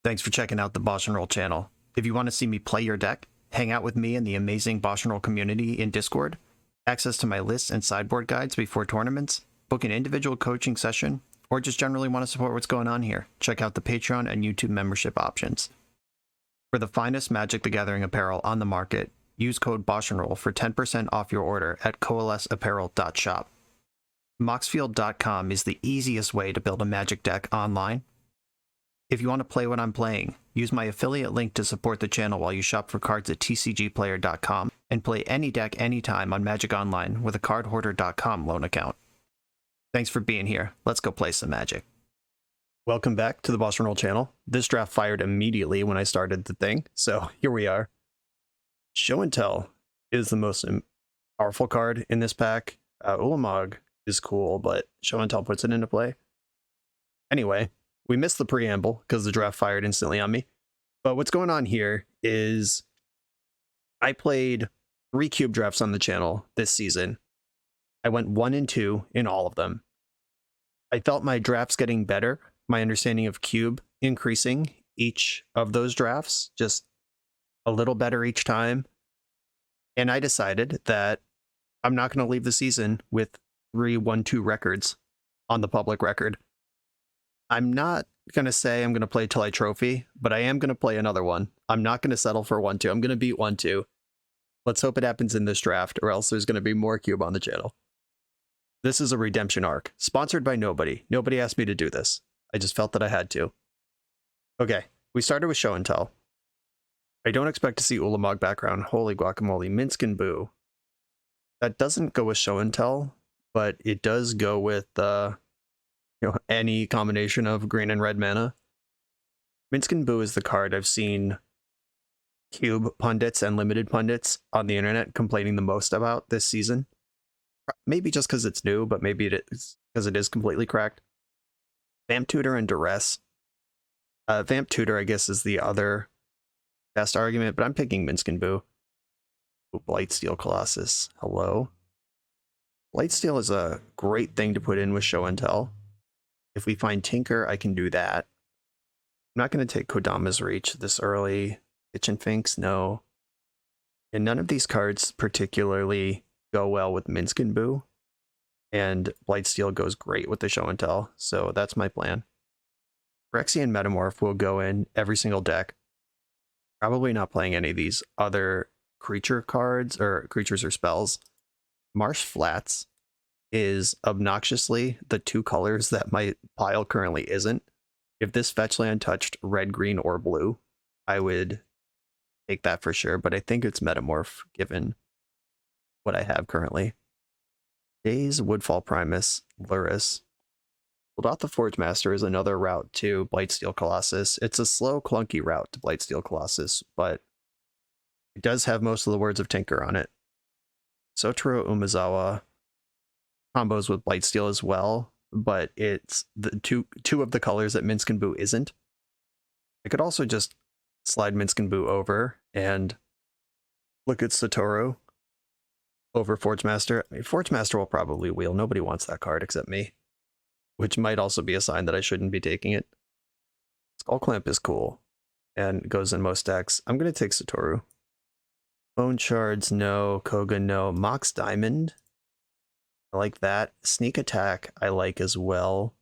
Thanks for checking out the BoshNRoll channel. If you want to see me play your deck, hang out with me in the amazing BoshNRoll community in Discord, access to my lists and sideboard guides before tournaments, book an individual coaching session, or just generally want to support what's going on here, check out the Patreon and YouTube membership options. For the finest Magic the Gathering apparel on the market, use code BoshNRoll for 10% off your order at coalesceapparel.shop. Moxfield.com is the easiest way to build a Magic deck online. If you want to play what I'm playing, use my affiliate link to support the channel while you shop for cards at tcgplayer.com and play any deck anytime on Magic Online with a cardhoarder.com loan account. Thanks for being here. Let's go play some Magic. Welcome back to the BoshNRoll channel. This draft fired immediately when I started the thing, so here we are. Show and Tell is the most powerful card in this pack. Ulamog is cool, but Show and Tell puts it into play. Anyway, we missed the preamble because the draft fired instantly on me. But what's going on here is I played 3 cube drafts on the channel this season. I went 1 and 2 in all of them. I felt my drafts getting better, my understanding of cube increasing each of those drafts, just a little better each time. And I decided that I'm not going to leave the season with 3-1-2 records on the public record. I'm not going to say I'm going to play till I trophy, but I am going to play another one. I'm not going to settle for 1-2. I'm going to beat 1-2. Let's hope it happens in this draft, or else there's going to be more cube on the channel. This is a redemption arc, sponsored by nobody. Nobody asked me to do this. I just felt that I had to. Okay, we started with Show and Tell. I don't expect to see Ulamog background. Holy guacamole, Minsk and Boo. That doesn't go with Show and Tell, but it does go with any combination of green and red mana. Minsk and Boo is the card I've seen cube pundits and limited pundits on the internet complaining the most about this season. Maybe just because it's new, but maybe it is because it is completely cracked. Vamp Tutor and Duress. Vamp Tutor, I guess, is the other best argument, but I'm picking Minsk and Boo. Blightsteel Colossus. Hello. Blightsteel is a great thing to put in with Show and Tell. If we find Tinker, I can do that. I'm not going to take Kodama's Reach this early. Kitchen Finks, no. And none of these cards particularly go well with Minsk and Boo. And Blightsteel goes great with the Show and Tell, so that's my plan. Phyrexian Metamorph will go in every single deck. Probably not playing any of these other creature cards, or creatures or spells. Marsh Flats is obnoxiously the 2 colors that my pile currently isn't. If this fetch land touched red, green, or blue, I would take that for sure, but I think it's Metamorph given what I have currently. Daze, Woodfall Primus, Luris. Pulled out the Forge Master is another route to Blightsteel Colossus. It's a slow, clunky route to Blightsteel Colossus, but it does have most of the words of Tinker on it. Satoru Umezawa combos with Blightsteel as well, but it's the two of the colors that Minsk and Boo isn't. I could also just slide Minsk and Boo over and look at Satoru over Forge Master. I mean, Forge Master will probably wheel. Nobody wants that card except me, which might also be a sign that I shouldn't be taking it. Skull Clamp is cool and goes in most decks. I'm going to take Satoru. Bone Shards, no. Koga, no. Mox Diamond, I like that. Sneak Attack, I like as well.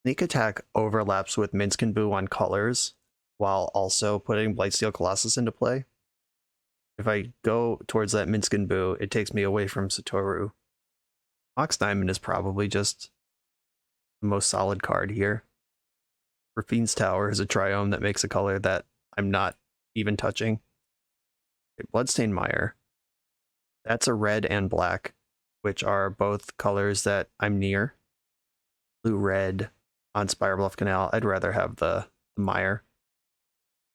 Sneak Attack overlaps with Minsk and Boo on colors, while also putting Blightsteel Colossus into play. If I go towards that Minsk and Boo, it takes me away from Satoru. Mox Diamond is probably just the most solid card here. Rafine's Tower is a Triome that makes a color that I'm not even touching. Okay, Bloodstained Mire. That's a red and black, which are both colors that I'm near. Blue-red on Spire Bluff Canal. I'd rather have the Mire.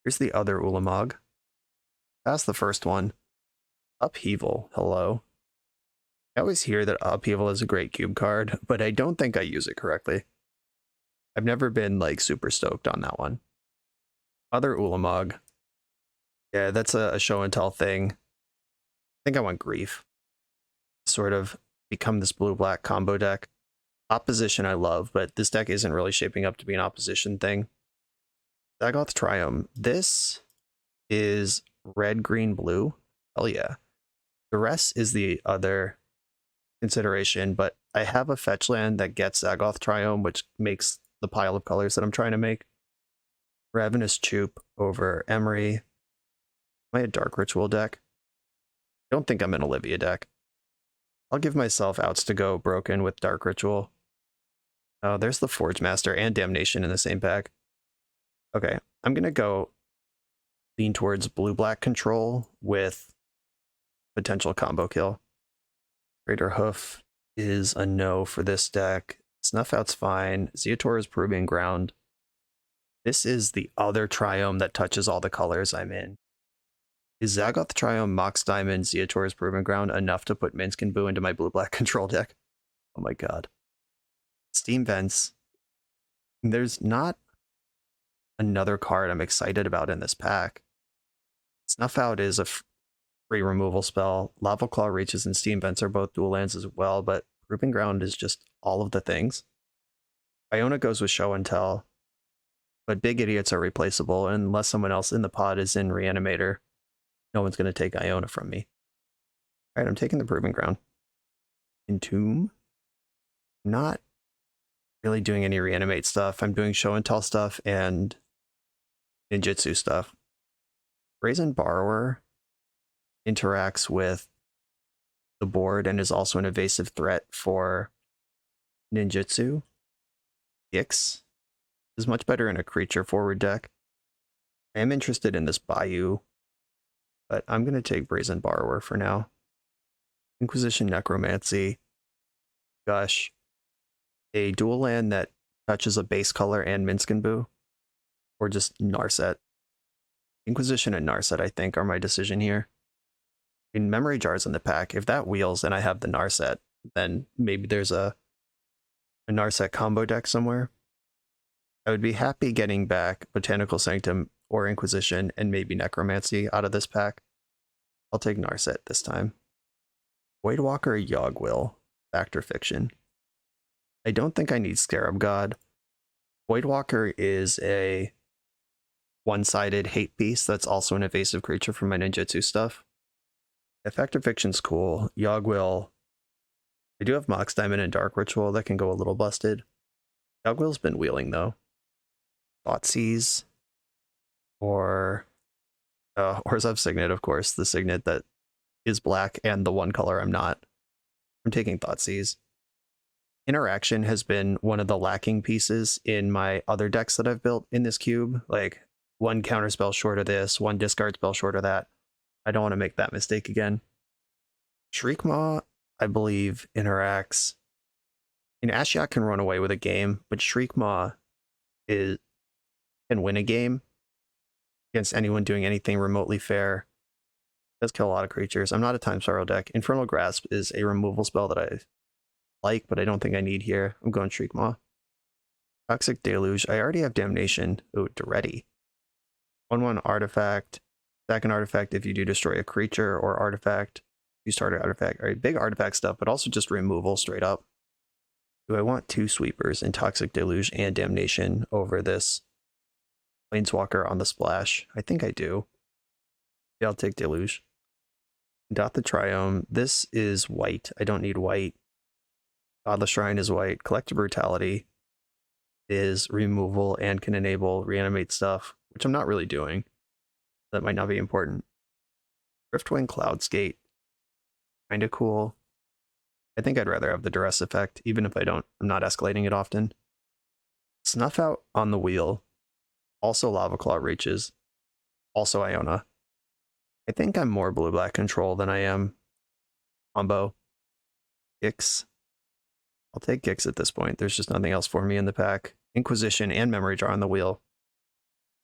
Here's the other Ulamog. That's the first one. Upheaval. Hello. I always hear that Upheaval is a great cube card, but I don't think I use it correctly. I've never been like super stoked on that one. Other Ulamog. Yeah, that's a Show and Tell thing. I think I want Grief. Sort of become this blue-black combo deck. Opposition I love, but this deck isn't really shaping up to be an opposition thing. Dagoth Triome. This is red, green, blue. Hell yeah. The rest is the other consideration, but I have a fetch land that gets Dagoth Triome, which makes the pile of colors that I'm trying to make. Ravenous Choop over Emery. Am I a Dark Ritual deck? I don't think I'm an Olivia deck. I'll give myself outs to go broken with Dark Ritual. Oh, there's the Forge Master and Damnation in the same pack. Okay, I'm going to go lean towards blue-black control with potential combo kill. Greater Hoof is a no for this deck. Snuff Out's fine. Zeotor is Peruvian Ground. This is the other Triome that touches all the colors I'm in. Is Zagoth Triome, Mox Diamond, Zeotor's Peruvian Ground enough to put Minsc and Boo into my blue-black control deck? Oh my god. Steam Vents. There's not another card I'm excited about in this pack. Snuff Out is a free removal spell. Lava Claw Reaches and Steam Vents are both dual lands as well, but Peruvian Ground is just all of the things. Iona goes with Show and Tell, but Big Idiots are replaceable, and unless someone else in the pod is in Reanimator, no one's going to take Iona from me. Alright, I'm taking the Peruvian Ground. Entomb. Not really doing any Reanimate stuff. I'm doing Show and Tell stuff and Ninjutsu stuff. Brazen Borrower interacts with the board and is also an evasive threat for Ninjutsu. Gix is much better in a creature forward deck. I am interested in this Bayou, but I'm going to take Brazen Borrower for now. Inquisition Necromancy. Gush. A dual land that touches a base color and Minsc and Boo. Or just Narset. Inquisition and Narset, I think, are my decision here. In Memory Jars in the pack, if that wheels and I have the Narset, then maybe there's a Narset combo deck somewhere. I would be happy getting back Botanical Sanctum or Inquisition and maybe Necromancy out of this pack. I'll take Narset this time. Voidwalker Yogwill, Fact or Fiction. I don't think I need Scarab God. Voidwalker is a one-sided hate piece that's also an evasive creature for my ninjutsu stuff. Fact or Fiction's cool. Yogwill. I do have Mox Diamond and Dark Ritual that can go a little busted. Yogwill's been wheeling though. Thoughtseize. Or Orzhov Signet, of course. The Signet that is black and the one color I'm not. I'm taking Thoughtseize. Interaction has been one of the lacking pieces in my other decks that I've built in this cube. Like, one counter spell short of this, one discard spell short of that. I don't want to make that mistake again. Shriekmaw, I believe, interacts. Ashiok can run away with a game, but Shriekmaw can win a game against anyone doing anything remotely fair. Does kill a lot of creatures. I'm not a Time Spiral deck. Infernal Grasp is a removal spell that I like, but I don't think I need here. I'm going Shriekmaw. Toxic Deluge. I already have Damnation. Oh, Duretti. 1/1 artifact. Sack an artifact if you do destroy a creature or artifact. You start an artifact. Alright, big artifact stuff, but also just removal straight up. Do I want two sweepers in Toxic Deluge and Damnation over this Planeswalker on the splash? I think I do. Yeah, I'll take Deluge. Dot the Triome. This is white. I don't need white. Godless Shrine is white. Collective Brutality is removal and can enable reanimate stuff, which I'm not really doing. That might not be important. Driftwing Cloudskate. Kinda cool. I think I'd rather have the duress effect, even if I'm not escalating it often. Snuff Out on the wheel. Also Lava Claw Reaches. Also Iona. I think I'm more blue-black control than I am combo. Gix. I'll take Gix at this point. There's just nothing else for me in the pack. Inquisition and Memory Jar on the wheel.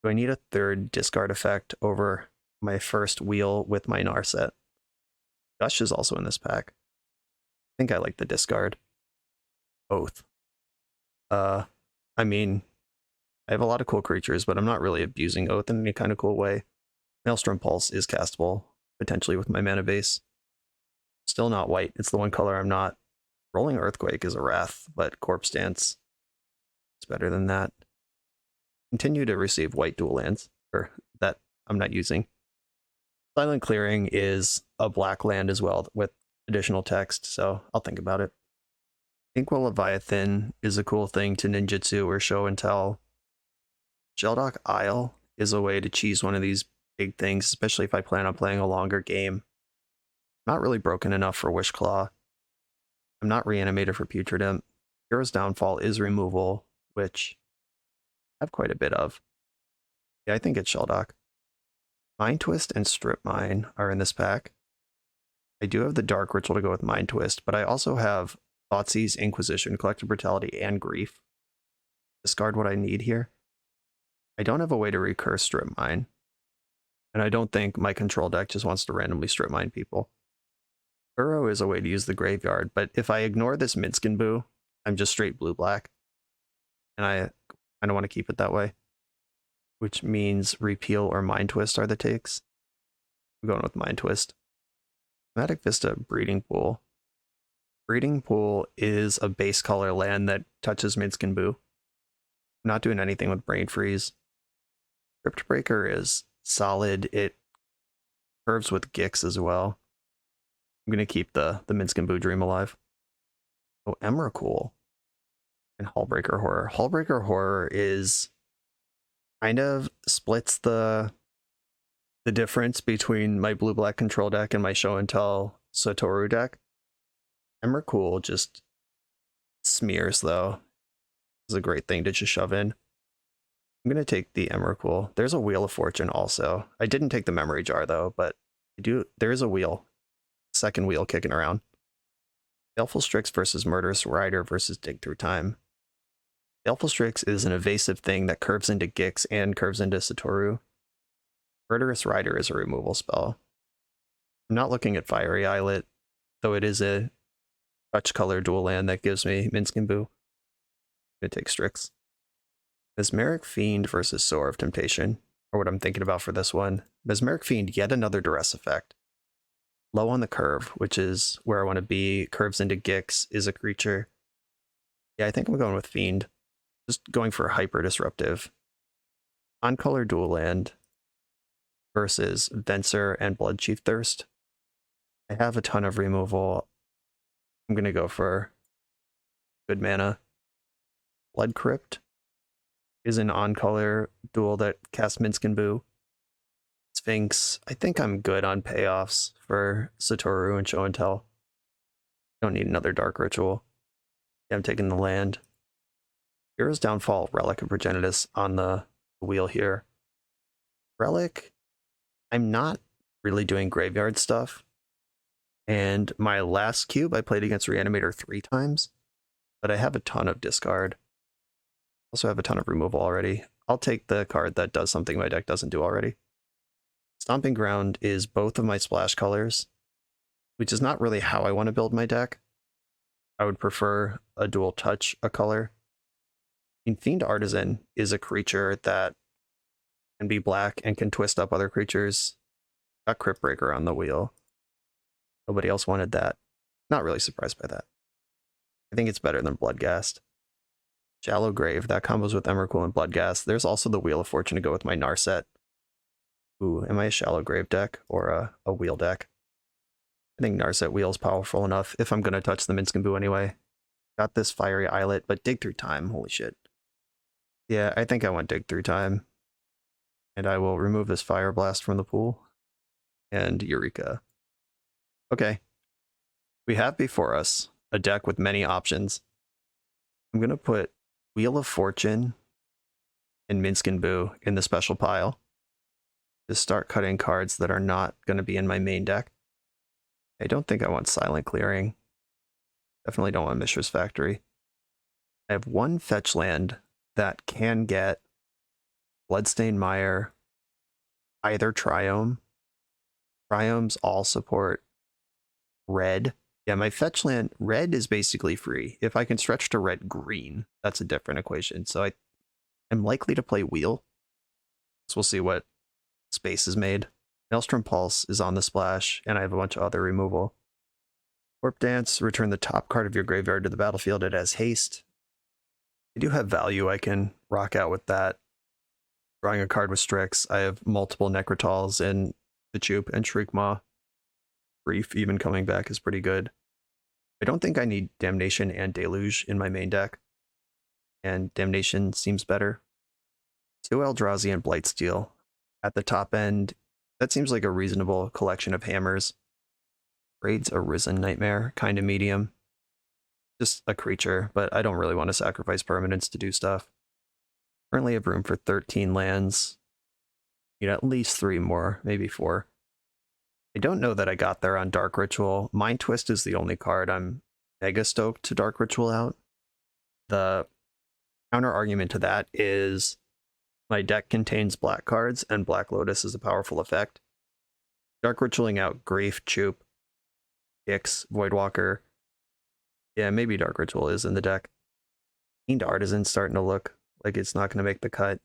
Do I need a third discard effect over my first wheel with my Narset? Gush is also in this pack. I think I like the discard. Both. I mean, I have a lot of cool creatures, but I'm not really abusing Oath in any kind of cool way. Maelstrom Pulse is castable, potentially with my mana base. Still not white. It's the one color I'm not. Rolling Earthquake is a wrath, but Corpse Dance is better than that. continue to receive white dual lands, or that I'm not using. Silent Clearing is a black land as well with additional text, so I'll think about it. Inkwell Leviathan is a cool thing to ninjutsu or show and tell. Sheldock Isle is a way to cheese one of these big things, especially if I plan on playing a longer game. Not really broken enough for Wishclaw. I'm not reanimated for Putrid Imp. Hero's Downfall is removal, which I have quite a bit of. Yeah, I think it's Sheldock. Mind Twist and Strip Mine are in this pack. I do have the Dark Ritual to go with Mind Twist, but I also have Thoughtseize, Inquisition, Collective Brutality, and Grief. Discard what I need here. I don't have a way to recurse Strip Mine, and I don't think my control deck just wants to randomly Strip Mine people. Burrow is a way to use the graveyard, but if I ignore this Minskin Boo, I'm just straight blue-black, and I don't want to keep it that way, which means Repeal or Mind Twist are the takes. I'm going with Mind Twist. Thematic Vista, Breeding Pool. Breeding Pool is a base color land that touches Minskin Boo. I'm not doing anything with Brain Freeze. Crypt Breaker is solid. It curves with Gix as well. I'm going to keep the Minskin Boo Dream alive. Oh, Emrakul and Hullbreaker Horror. Hullbreaker Horror is kind of splits the difference between my blue-black control deck and my show and tell Satoru deck. Emrakul just smears, though. It's a great thing to just shove in. I'm going to take the Emrakul. There's a Wheel of Fortune also. I didn't take the Memory Jar, though, but there is a wheel. Second wheel kicking around. Baleful Strix versus Murderous Rider versus Dig Through Time. Baleful Strix is an evasive thing that curves into Gix and curves into Satoru. Murderous Rider is a removal spell. I'm not looking at Fiery Islet, though it is a touch color dual land that gives me Minskin Boo. I'm going to take Strix. Mesmeric Fiend versus Sower of Temptation, or what I'm thinking about for this one. Mesmeric Fiend, yet another duress effect. Low on the curve, which is where I want to be. Curves into Gix, is a creature. Yeah, I think I'm going with Fiend. Just going for hyper disruptive. On color dual land versus Venser and Bloodchief Thirst. I have a ton of removal. I'm going to go for good mana. Blood Crypt is an on-color duel that casts Minskin Boo. Sphinx, I think I'm good on payoffs for Satoru and Show and Tell. Don't need another Dark Ritual. Yeah, I'm taking the land. Hero's Downfall, Relic of Progenitus on the wheel here. Relic, I'm not really doing graveyard stuff. And my last cube, I played against Reanimator 3 times, but I have a ton of discard. Also have a ton of removal already. I'll take the card that does something my deck doesn't do already. Stomping Ground is both of my splash colors, which is not really how I want to build my deck. I would prefer a dual touch a color. I mean, Fiend Artisan is a creature that can be black and can twist up other creatures. Got Crypt Breaker on the wheel. Nobody else wanted that. Not really surprised by that. I think it's better than Bloodghast. Shallow Grave, that combos with Emrakul and Bloodghast. There's also the Wheel of Fortune to go with my Narset. Ooh, am I a Shallow Grave deck or a wheel deck? I think Narset Wheel is powerful enough if I'm going to touch the Minskin Boo anyway. Got this Fiery Islet, but Dig Through Time, holy shit. Yeah, I think I want Dig Through Time. And I will remove this Fire Blast from the pool. And Eureka. Okay. We have before us a deck with many options. I'm going to put Wheel of Fortune and Minskin Boo in the special pile. Just start cutting cards that are not going to be in my main deck. I don't think I want Silent Clearing. Definitely don't want Mishra's Factory. I have one fetch land that can get Bloodstained Mire, either Triome. Triomes all support red. Yeah, my fetch land, red is basically free. If I can stretch to red-green, that's a different equation. So I'm likely to play Wheel. So we'll see what space is made. Maelstrom Pulse is on the splash, and I have a bunch of other removal. Warp Dance, return the top card of your graveyard to the battlefield. It has haste. I do have value I can rock out with that. drawing a card with Strix. I have multiple Necrotals and the Choop and Shriekmaw. Brief even coming back is pretty good. I don't think I need Damnation and Deluge in my main deck, and Damnation seems better. 2 Eldrazi and Blightsteel. At the top end, that seems like a reasonable collection of hammers. Raid's Arisen Nightmare, kind of medium. Just a creature, but I don't really want to sacrifice permanents to do stuff. Currently have room for 13 lands. Need at least 3 more, maybe 4. I don't know that I got there on Dark Ritual. Mind Twist is the only card I'm mega stoked to Dark Ritual out. The counter argument to that is my deck contains black cards, and Black Lotus is a powerful effect. Dark Ritualing out Grief, Choop, Ix, Voidwalker. Yeah, maybe Dark Ritual is in the deck. Fiend Artisan's starting to look like it's not going to make the cut.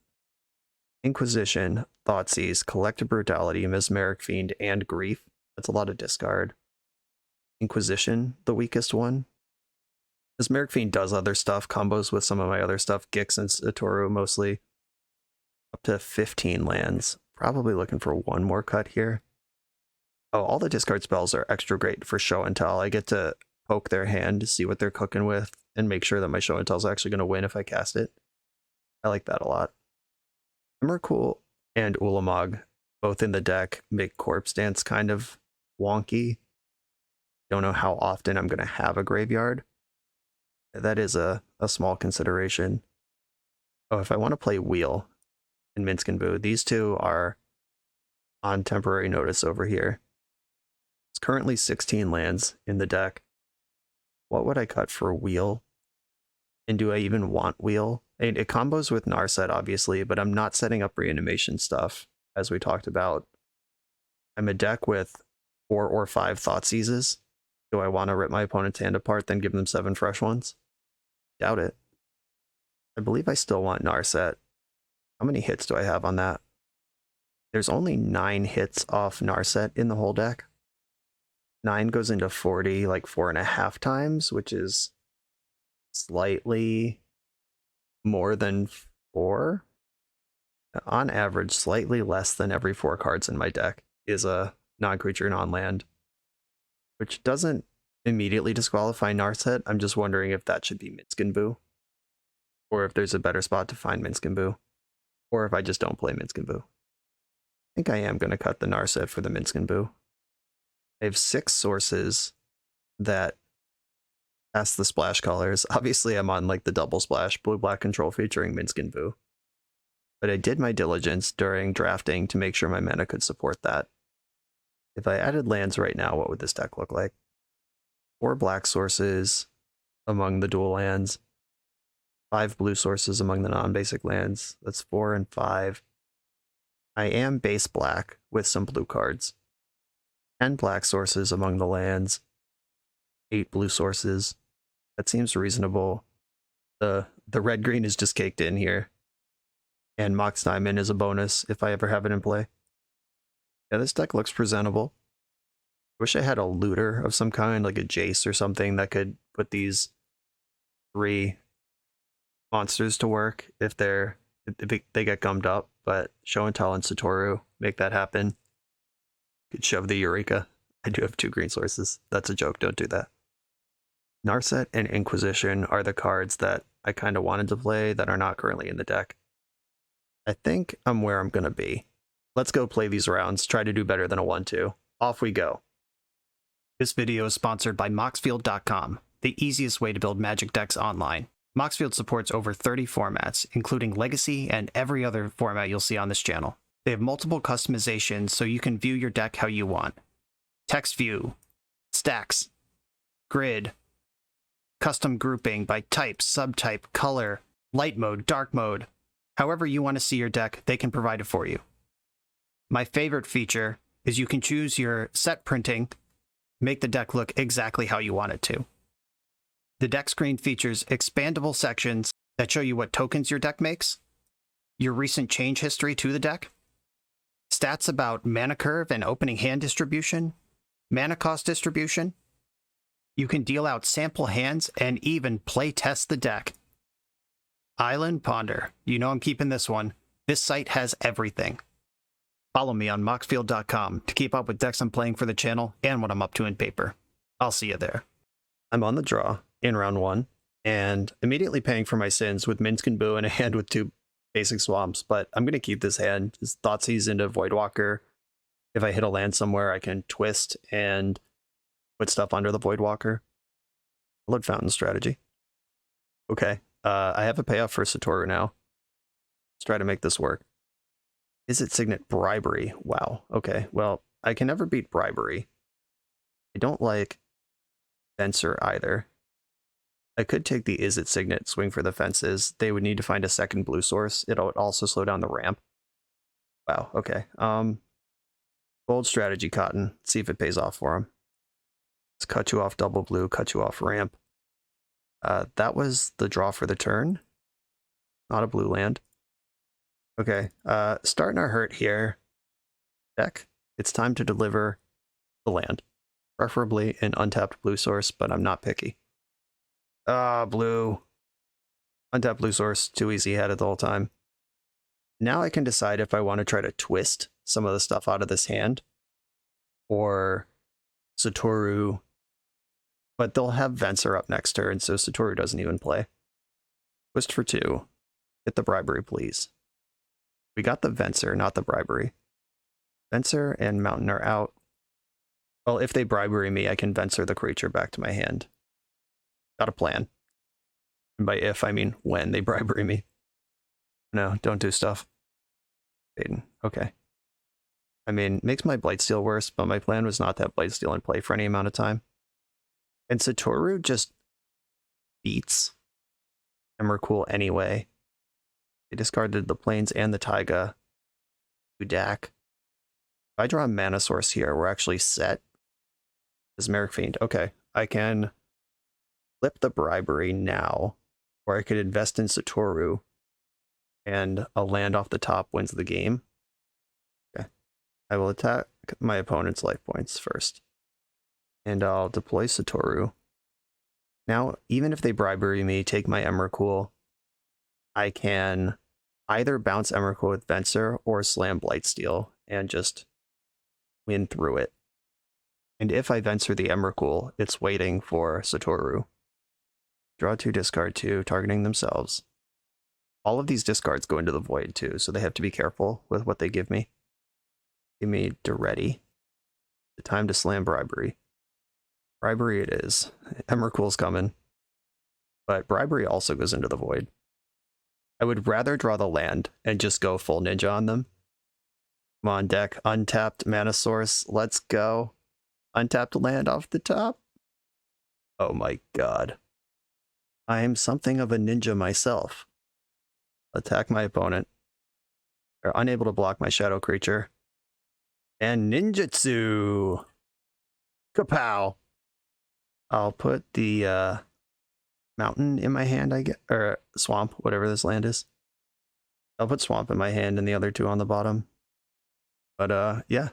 Inquisition, Thoughtseize, Collective Brutality, Mesmeric Fiend, and Grief. That's a lot of discard. Inquisition, the weakest one. Mesmeric Fiend does other stuff, combos with some of my other stuff, Gix and Satoru mostly. Up to 15 lands. Probably looking for one more cut here. Oh, all the discard spells are extra great for show and tell. I get to poke their hand to see what they're cooking with and make sure that my show and tell is actually going to win if I cast it. I like that a lot. Emrakul and Ulamog, both in the deck, make Corpse Dance kind of wonky. Don't know how often I'm going to have a graveyard. That is a small consideration. Oh, if I want to play Wheel and Minsc and Boo, these two are on temporary notice over here. It's currently 16 lands in the deck. What would I cut for Wheel? And do I even want Wheel? And it combos with Narset, obviously, but I'm not setting up reanimation stuff, as we talked about. I'm a deck with 4 or 5 Thoughtseizes. Do I want to rip my opponent's hand apart, then give them 7 fresh ones? Doubt it. I believe I still want Narset. How many hits do I have on that? There's only 9 hits off Narset in the whole deck. 9 goes into 40 like 4.5 times, which is slightly more than 4. On average, slightly less than every 4 cards in my deck is a non-creature, non-land, which doesn't immediately disqualify Narset. I'm just wondering if that should be Minsc and Boo, or if there's a better spot to find Minsc and Boo, or if I just don't play Minsc and Boo. I think I am going to cut the Narset for the Minsc and Boo. I have 6 sources that pass the splash colors. Obviously, I'm on like the double splash blue-black control featuring Minsc and Boo. But I did my diligence during drafting to make sure my mana could support that. If I added lands right now, what would this deck look like? 4 black sources among the dual lands. 5 blue sources among the non-basic lands. That's 4 and 5. I am base black with some blue cards. 10 black sources among the lands. 8 blue sources. That seems reasonable. The red-green is just caked in here. And Mox Diamond is a bonus if I ever have it in play. Yeah, this deck looks presentable. I wish I had a looter of some kind, like a Jace or something, that could put these 3 monsters to work if they get gummed up. But Show and Tell and Satoru make that happen. Could shove the Eureka. I do have 2 green sources. That's a joke, don't do that. Narset and Inquisition are the cards that I kind of wanted to play that are not currently in the deck. I think I'm where I'm going to be. Let's go play these rounds, try to do better than a 1-2. Off we go. This video is sponsored by Moxfield.com, the easiest way to build Magic decks online. Moxfield supports over 30 formats, including Legacy and every other format you'll see on this channel. They have multiple customizations so you can view your deck how you want. Text view, stacks, grid, custom grouping by type, subtype, color, light mode, dark mode. However you want to see your deck, they can provide it for you. My favorite feature is you can choose your set printing, make the deck look exactly how you want it to. The deck screen features expandable sections that show you what tokens your deck makes, your recent change history to the deck, stats about mana curve and opening hand distribution, mana cost distribution. You can deal out sample hands and even play test the deck. Island Ponder. You know I'm keeping this one. This site has everything. Follow me on moxfield.com to keep up with decks I'm playing for the channel and what I'm up to in paper. I'll see you there. I'm on the draw in round 1, and immediately paying for my sins with Minsc and Boo in a hand with 2 basic swamps, but I'm going to keep this hand. Just Thoughtseize into Voidwalker. If I hit a land somewhere, I can twist and put stuff under the Voidwalker. Blood Fountain strategy. Okay, I have a payoff for Satoru now. Let's try to make this work. Is it Signet Bribery? Wow, okay, well, I can never beat Bribery. I don't like Fencer either. I could take the Is It Signet, swing for the fences. They would need to find a second blue source. It would also slow down the ramp. Wow, okay. Bold strategy, Cotton. Let's see if it pays off for him. Let's cut you off double blue, cut you off ramp. That was the draw for the turn. Not a blue land. Okay, starting our hurt here. Deck, it's time to deliver the land. Preferably an untapped blue source, but I'm not picky. Blue. Untapped blue source, too easy, had it the whole time. Now I can decide if I want to try to twist some of the stuff out of this hand, or Satoru, but they'll have Venser up next turn, so Satoru doesn't even play. Twist for 2. Hit the Bribery, please. We got the Venser, not the Bribery. Venser and Mountain are out. Well, if they Bribery me, I can Venser the creature back to my hand. Got a plan. And by if, I mean when they Bribery me. No, don't do stuff. Baden. Okay. I mean, makes my Blightsteel worse, but my plan was not to have Blightsteel in play for any amount of time. And Satoru just beats Emrakul anyway. They discarded the Plains and the Taiga to Dak. If I draw a mana source here, we're actually set. As Merrick Fiend. Okay, I can flip the Bribery now, or I could invest in Satoru, and a land off the top wins the game. Okay, I will attack my opponent's life points first, and I'll deploy Satoru. Now, even if they Bribery me, take my Emrakul, I can either bounce Emrakul with Venser or slam Blightsteel and just win through it. And if I Venser the Emrakul, it's waiting for Satoru. Draw 2, discard 2, targeting themselves. All of these discards go into the void too, so they have to be careful with what they give me. Give me Duretti. The time to slam Bribery. Bribery it is. Emrakul's coming. But Bribery also goes into the void. I would rather draw the land and just go full ninja on them. Come on, deck. Untapped mana source. Let's go. Untapped land off the top. Oh my god. I am something of a ninja myself. Attack my opponent. They're unable to block my shadow creature. And ninjutsu! Kapow! I'll put the mountain in my hand, I guess, or swamp, whatever this land is. I'll put swamp in my hand and the other 2 on the bottom. But yeah.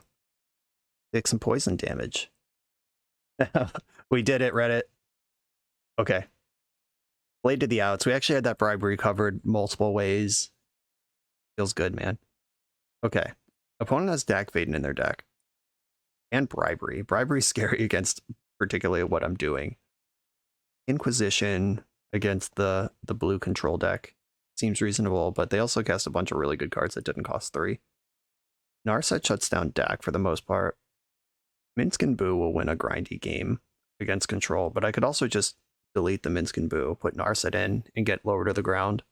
Take some poison damage. We did it, Reddit. Okay. Blade to the outs. We actually had that Bribery covered multiple ways. Feels good, man. Okay. Opponent has Dak Vaden in their deck. And Bribery. Bribery's scary against particularly what I'm doing. Inquisition against the blue control deck seems reasonable, but they also cast a bunch of really good cards that didn't cost 3. Narset shuts down Dak for the most part. Minsc and Boo will win a grindy game against control, but I could also just delete the Minsc and Boo, put Narset in, and get lower to the ground.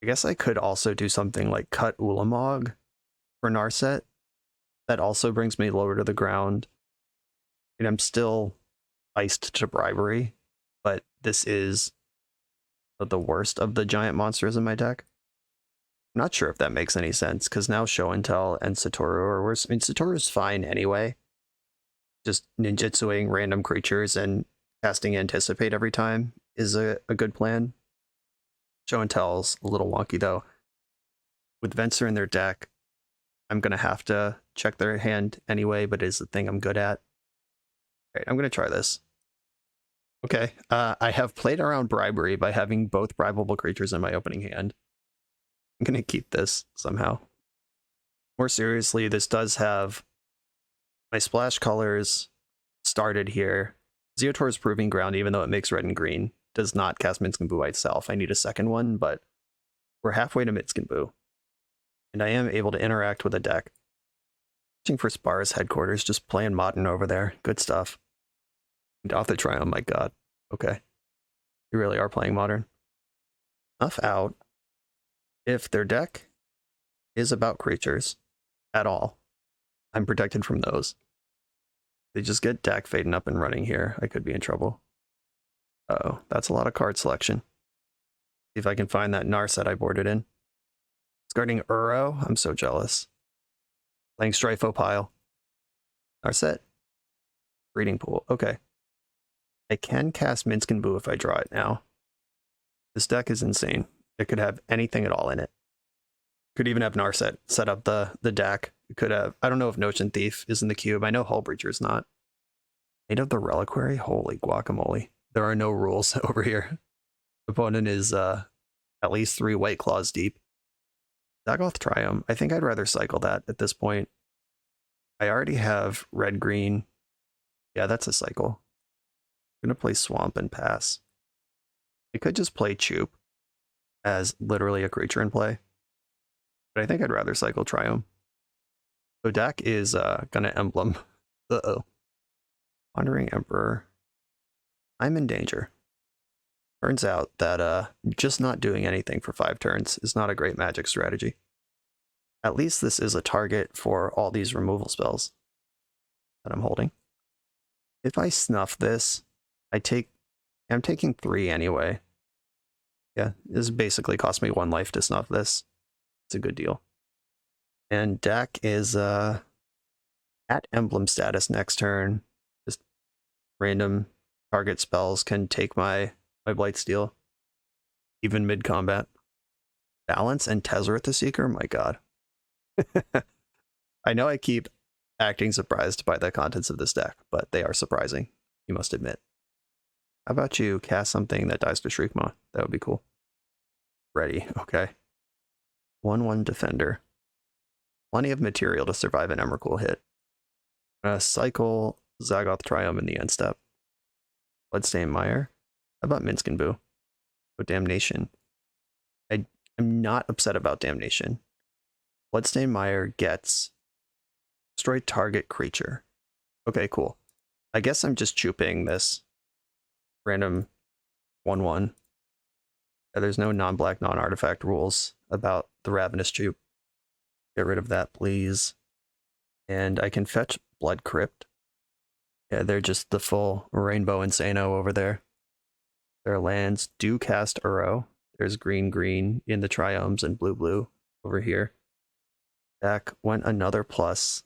I guess I could also do something like cut Ulamog for Narset. That also brings me lower to the ground. And I'm still iced to Bribery, but this is the worst of the giant monsters in my deck. I'm not sure if that makes any sense, because now Show and Tell and Satoru are worse. I mean, Satoru's fine anyway. Just ninjutsuing random creatures and casting Anticipate every time is a good plan. Show and Tell's a little wonky, though. With Venser in their deck, I'm going to have to check their hand anyway, but it is the thing I'm good at. All right, I'm going to try this. Okay, I have played around Bribery by having both bribable creatures in my opening hand. I'm going to keep this somehow. More seriously, this does have my splash colors started here. Zeotor's Proving Ground, even though it makes red and green, does not cast Minskin Boo by itself. I need a second one, but we're halfway to Minskin Boo. And I am able to interact with a deck. Watching for Spar's Headquarters, just playing Modern over there. Good stuff. And off the Triumph, my god. Okay. You really are playing Modern. Enough out. If their deck is about creatures at all, I'm protected from those. They just get deck fading up and running here. I could be in trouble. Uh-oh, that's a lot of card selection. See if I can find that Narset I boarded in. Discarding Uro, I'm so jealous. Playing Strifopile. Narset. Breeding Pool, okay. I can cast Minskin Boo if I draw it now. This deck is insane. It could have anything at all in it. Could even have Narset set up the deck. It could have, I don't know if Notion Thief is in the cube. I know Hullbreacher's not. Made of the Reliquary? Holy guacamole. There are no rules over here. Opponent is at least 3 White Claws deep. Zagoth Triumph. I think I'd rather cycle that at this point. I already have red-green. Yeah, that's a cycle. I'm going to play Swamp and pass. I could just play Choop as literally a creature in play. But I think I'd rather cycle Triumph. So deck is going to emblem. Uh-oh. Wandering Emperor. I'm in danger. Turns out that just not doing anything for 5 turns is not a great Magic strategy. At least this is a target for all these removal spells that I'm holding. If I snuff this, I'm taking 3 anyway. Yeah, this basically cost me 1 life to snuff this. It's a good deal. And deck is at emblem status next turn. Just random target spells can take my Blightsteel, even mid-combat. Balance and Tezzeret the Seeker? My god. I know I keep acting surprised by the contents of this deck, but they are surprising, you must admit. How about you cast something that dies to Shriekmaw? That would be cool. Ready, okay. 1/1 Defender. Plenty of material to survive an Emrakul hit. Cycle Zagoth Triumph in the end step. Bloodstained Mire. How about Minskin Boo? Oh, Damnation. I'm not upset about Damnation. Bloodstained Mire gets destroy target creature. Okay, cool. I guess I'm just chooping this random 1/1. There's no non-black, non-artifact rules about the Ravenous Choop. Get rid of that, please. And I can fetch Blood Crypt. Yeah, they're just the full Rainbow Insano over there. Their lands do cast Uro. There's green in the Triumphs and blue over here. Deck went another plus.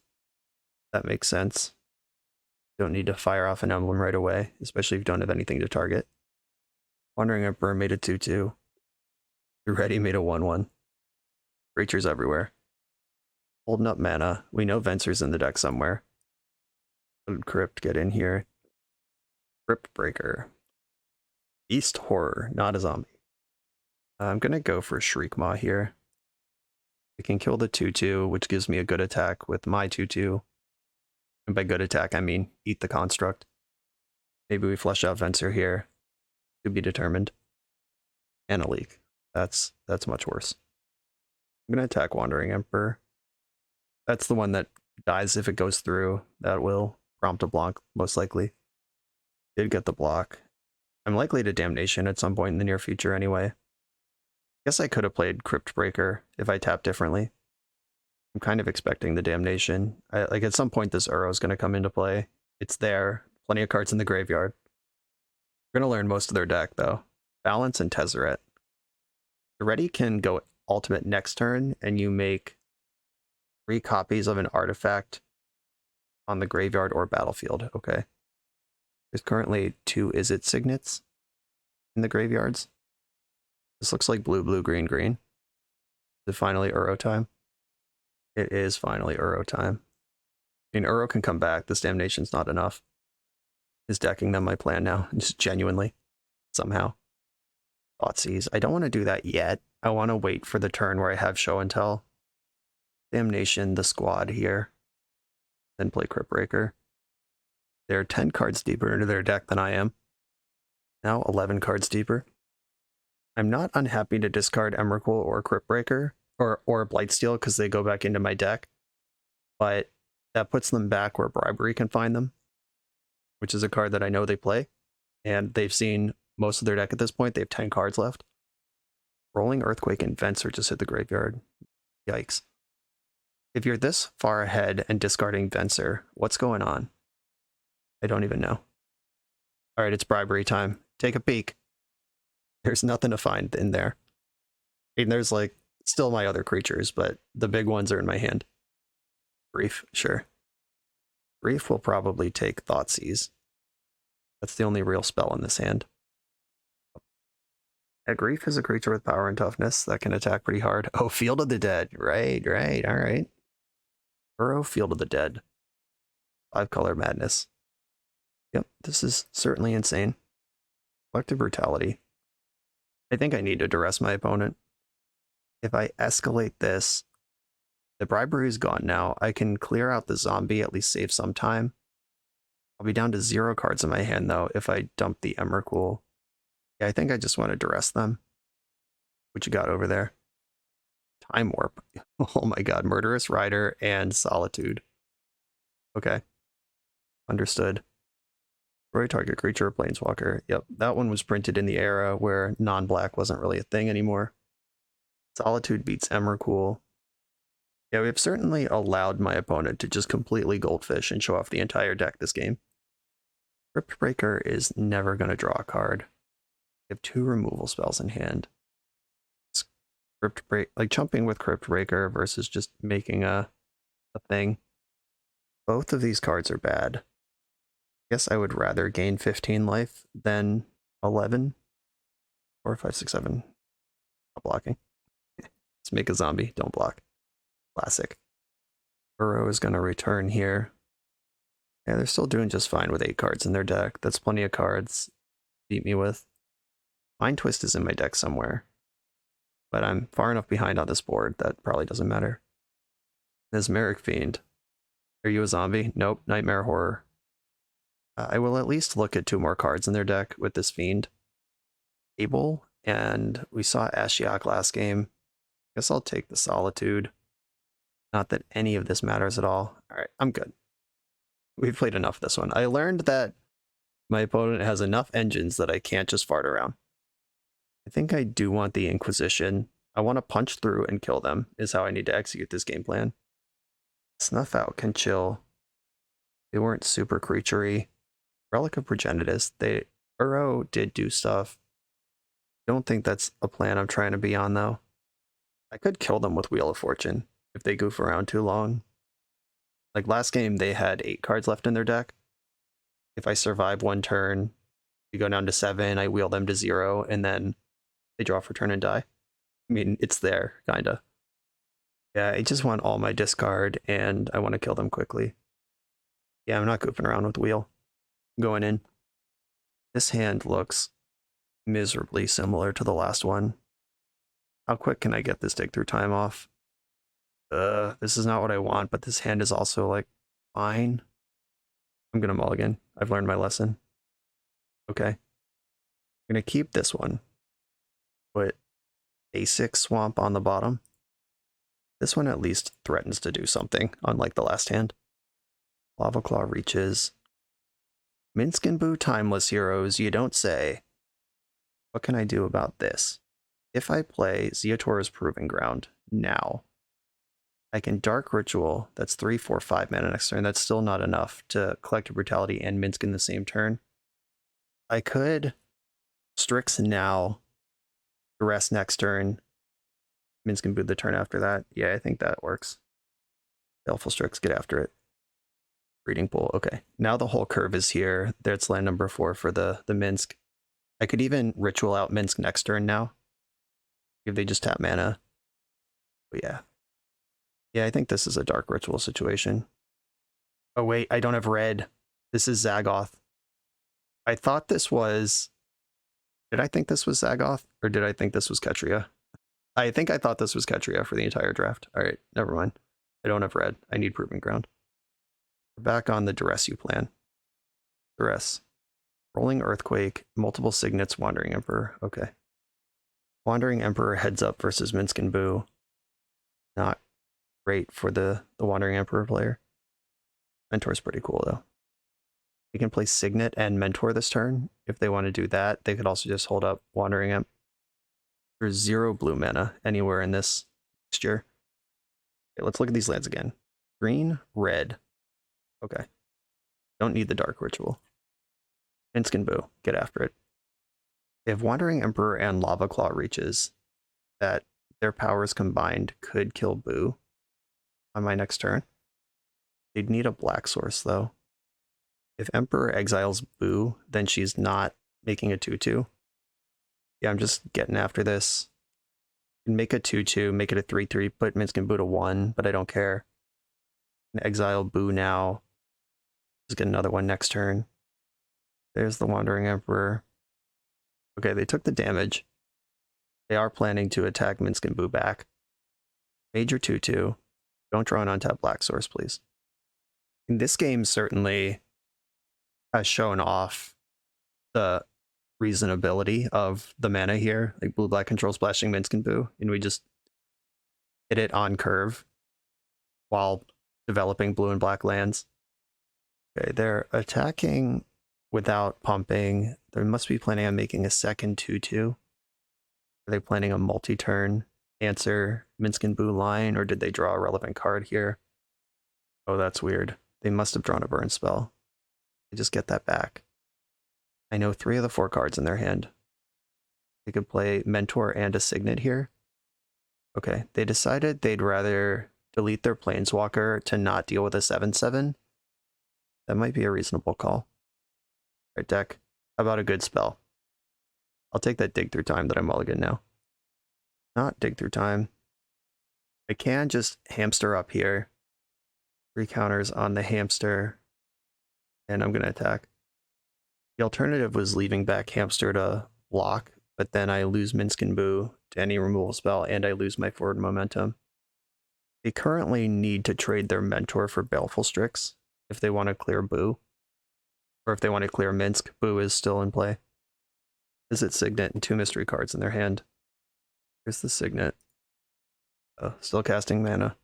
That makes sense. Don't need to fire off an emblem right away, especially if you don't have anything to target. Wandering Emperor made a 2/2. Ready made a 1/1. Creatures everywhere. Holding up mana. We know Venser's in the deck somewhere. Blood Crypt, get in here. Crypt Breaker. Beast Horror, not a zombie. I'm going to go for Shriekmaw here. I can kill the 2/2, which gives me a good attack with my 2/2. And by good attack, I mean eat the construct. Maybe we flush out Venser here. To be determined. And a leak. That's much worse. I'm going to attack Wandering Emperor. That's the one that dies if it goes through. That will prompt a block, most likely. Did get the block. I'm likely to Damnation at some point in the near future anyway. Guess I could have played Crypt Breaker if I tapped differently. I'm kind of expecting the Damnation. Like at some point this Uro is going to come into play. It's there. Plenty of cards in the graveyard. We're going to learn most of their deck though. Balance and Tezzeret. The Ready can go ultimate next turn and you make 3 copies of an artifact on the graveyard or battlefield. Okay. There's currently 2 Izzet Signets in the graveyards. This looks like blue, green. Is it finally Uro time? It is finally Uro time. I mean, Uro can come back. This Damnation's not enough. Is decking them my plan now? Just genuinely. Somehow. Thoughtseize. I don't want to do that yet. I want to wait for the turn where I have show and tell. Damnation, the squad here. Then play Crypt Breaker. They're 10 cards deeper into their deck than I am. Now 11 cards deeper. I'm not unhappy to discard Emrakul or Crypt Breaker or Blightsteel because they go back into my deck. But that puts them back where Bribery can find them, which is a card that I know they play. And they've seen most of their deck at this point. They have 10 cards left. Rolling Earthquake and Venser just hit the graveyard. Yikes. If you're this far ahead and discarding Venser, what's going on? I don't even know. All right, it's Bribery time. Take a peek. There's nothing to find in there. I mean, there's like still my other creatures, but the big ones are in my hand. Grief, sure. Grief will probably take Thoughtseize. That's the only real spell in this hand. Yeah, Grief is a creature with power and toughness that can attack pretty hard. Oh, Field of the Dead. Right, all right. Burrow, Field of the Dead. 5-color madness. Yep, this is certainly insane. Collective Brutality. I think I need to duress my opponent. If I escalate this, the Bribery is gone now. I can clear out the zombie, at least save some time. I'll be down to 0 cards in my hand, though, if I dump the Emrakul. Yeah, I think I just want to duress them. What you got over there? Time Warp. Oh my god, Murderous Rider and Solitude. Okay. Understood. Destroy target creature or planeswalker. Yep, that one was printed in the era where non-black wasn't really a thing anymore. Solitude beats Emrakul. Yeah, we've certainly allowed my opponent to just completely goldfish and show off the entire deck this game. Crypt Breaker is never going to draw a card. We have 2 removal spells in hand. Crypt Break, like chumping with Crypt Breaker versus just making a thing. Both of these cards are bad. I guess I would rather gain 15 life than 11. 4, 5, 6, 7. Not blocking. Let's make a zombie. Don't block. Classic. Burrow is going to return here. Yeah, they're still doing just fine with 8 cards in their deck. That's plenty of cards to beat me with. Mind Twist is in my deck somewhere. But I'm far enough behind on this board that probably doesn't matter. Mesmeric Fiend. Are you a zombie? Nope. Nightmare Horror. I will at least look at 2 more cards in their deck with this Fiend. Able, and we saw Ashiok last game. Guess I'll take the Solitude. Not that any of this matters at all. Alright, I'm good. We've played enough this one. I learned that my opponent has enough engines that I can't just fart around. I think I do want the Inquisition. I want to punch through and kill them, is how I need to execute this game plan. Snuff Out can chill. They weren't super creaturey. Relic of Progenitus. Burrow did do stuff. Don't think that's a plan I'm trying to be on, though. I could kill them with Wheel of Fortune if they goof around too long. Like last game, they had 8 cards left in their deck. If I survive 1 turn, we go down to 7, I wheel them to 0, and then they draw for turn and die. I mean, it's there, kinda. Yeah, I just want all my discard, and I want to kill them quickly. Yeah, I'm not goofing around with Wheel. I'm going in. This hand looks miserably similar to the last one. How quick can I get this Dig Through Time off? This is not what I want, but this hand is also, like, fine. I'm gonna mulligan. I've learned my lesson. Okay. I'm gonna keep this one. Put A6 Swamp on the bottom. This one at least threatens to do something, unlike the last hand. Lava Claw reaches. Minsk and Boo Timeless Heroes, you don't say. What can I do about this? If I play Zeotora's Proving Ground now, I can Dark Ritual. That's 3, 4, 5 mana next turn. That's still not enough to Collective Brutality and Minsk in the same turn. I could Strix now, Duress next turn, Minsk and Boo the turn after that. Yeah, I think that works. Baleful Strix, get after it. Breeding Pool, okay. Now the whole curve is here. That's land number 4 for the Minsk. I could even Ritual out Minsk next turn now, if they just tap mana. But yeah. Yeah, I think this is a Dark Ritual situation. Oh wait, I don't have red. This is Zagoth. I thought this was... Did I think this was Zagoth? Or did I think this was Ketria? I think I thought this was Ketria for the entire draft. All right, never mind. I don't have red. I need Proving Ground. We're back on the Duress you plan. Duress. Rolling Earthquake, multiple Signets, Wandering Emperor. Okay. Wandering Emperor heads up versus Minsk and Boo. Not great for the Wandering Emperor player. Mentor's pretty cool, though. They can play Signet and Mentor this turn. If they want to do that, they could also just hold up Wandering Emperor. There's 0 blue mana anywhere in this mixture. Okay, let's look at these lands again. Green, red. Okay. Don't need the Dark Ritual. Minsk and Boo, get after it. If Wandering Emperor and Lava Claw reaches, that their powers combined could kill Boo on my next turn. They'd need a black source, though. If Emperor exiles Boo, then she's not making a 2-2. Yeah, I'm just getting after this. Make a 2-2, make it a 3-3, put Minsk and Boo to 1, but I don't care. Exile Boo now. Just get another one next turn. There's the Wandering Emperor. Okay, they took the damage. They are planning to attack Minsk and Boo back. Major 2-2. Don't draw an untapped black source, please. And this game certainly has shown off the reasonability of the mana here. Like blue-black control splashing Minsk and Boo, and we just hit it on curve while developing blue and black lands. Okay, they're attacking without pumping. They must be planning on making a second 2-2. Are they planning a multi-turn answer Minsk and Boo line, or did they draw a relevant card here? Oh, that's weird. They must have drawn a burn spell. I just get that back. I know 3 of the 4 cards in their hand. They could play Mentor and a Signet here. Okay, they decided they'd rather delete their Planeswalker to not deal with a 7/7. That might be a reasonable call. Right, deck. How about a good spell? I'll take that Dig Through Time that I'm mulligan now. Not Dig Through Time. I can just hamster up here. 3 counters on the hamster. And I'm going to attack. The alternative was leaving back hamster to block, but then I lose Minsk and Boo to any removal spell, and I lose my forward momentum. They currently need to trade their Mentor for Baleful Strix if they want to clear Boo. Or if they want to clear Minsk, Boo is still in play. Visit Signet and 2 mystery cards in their hand. Here's the Signet. Oh, still casting mana.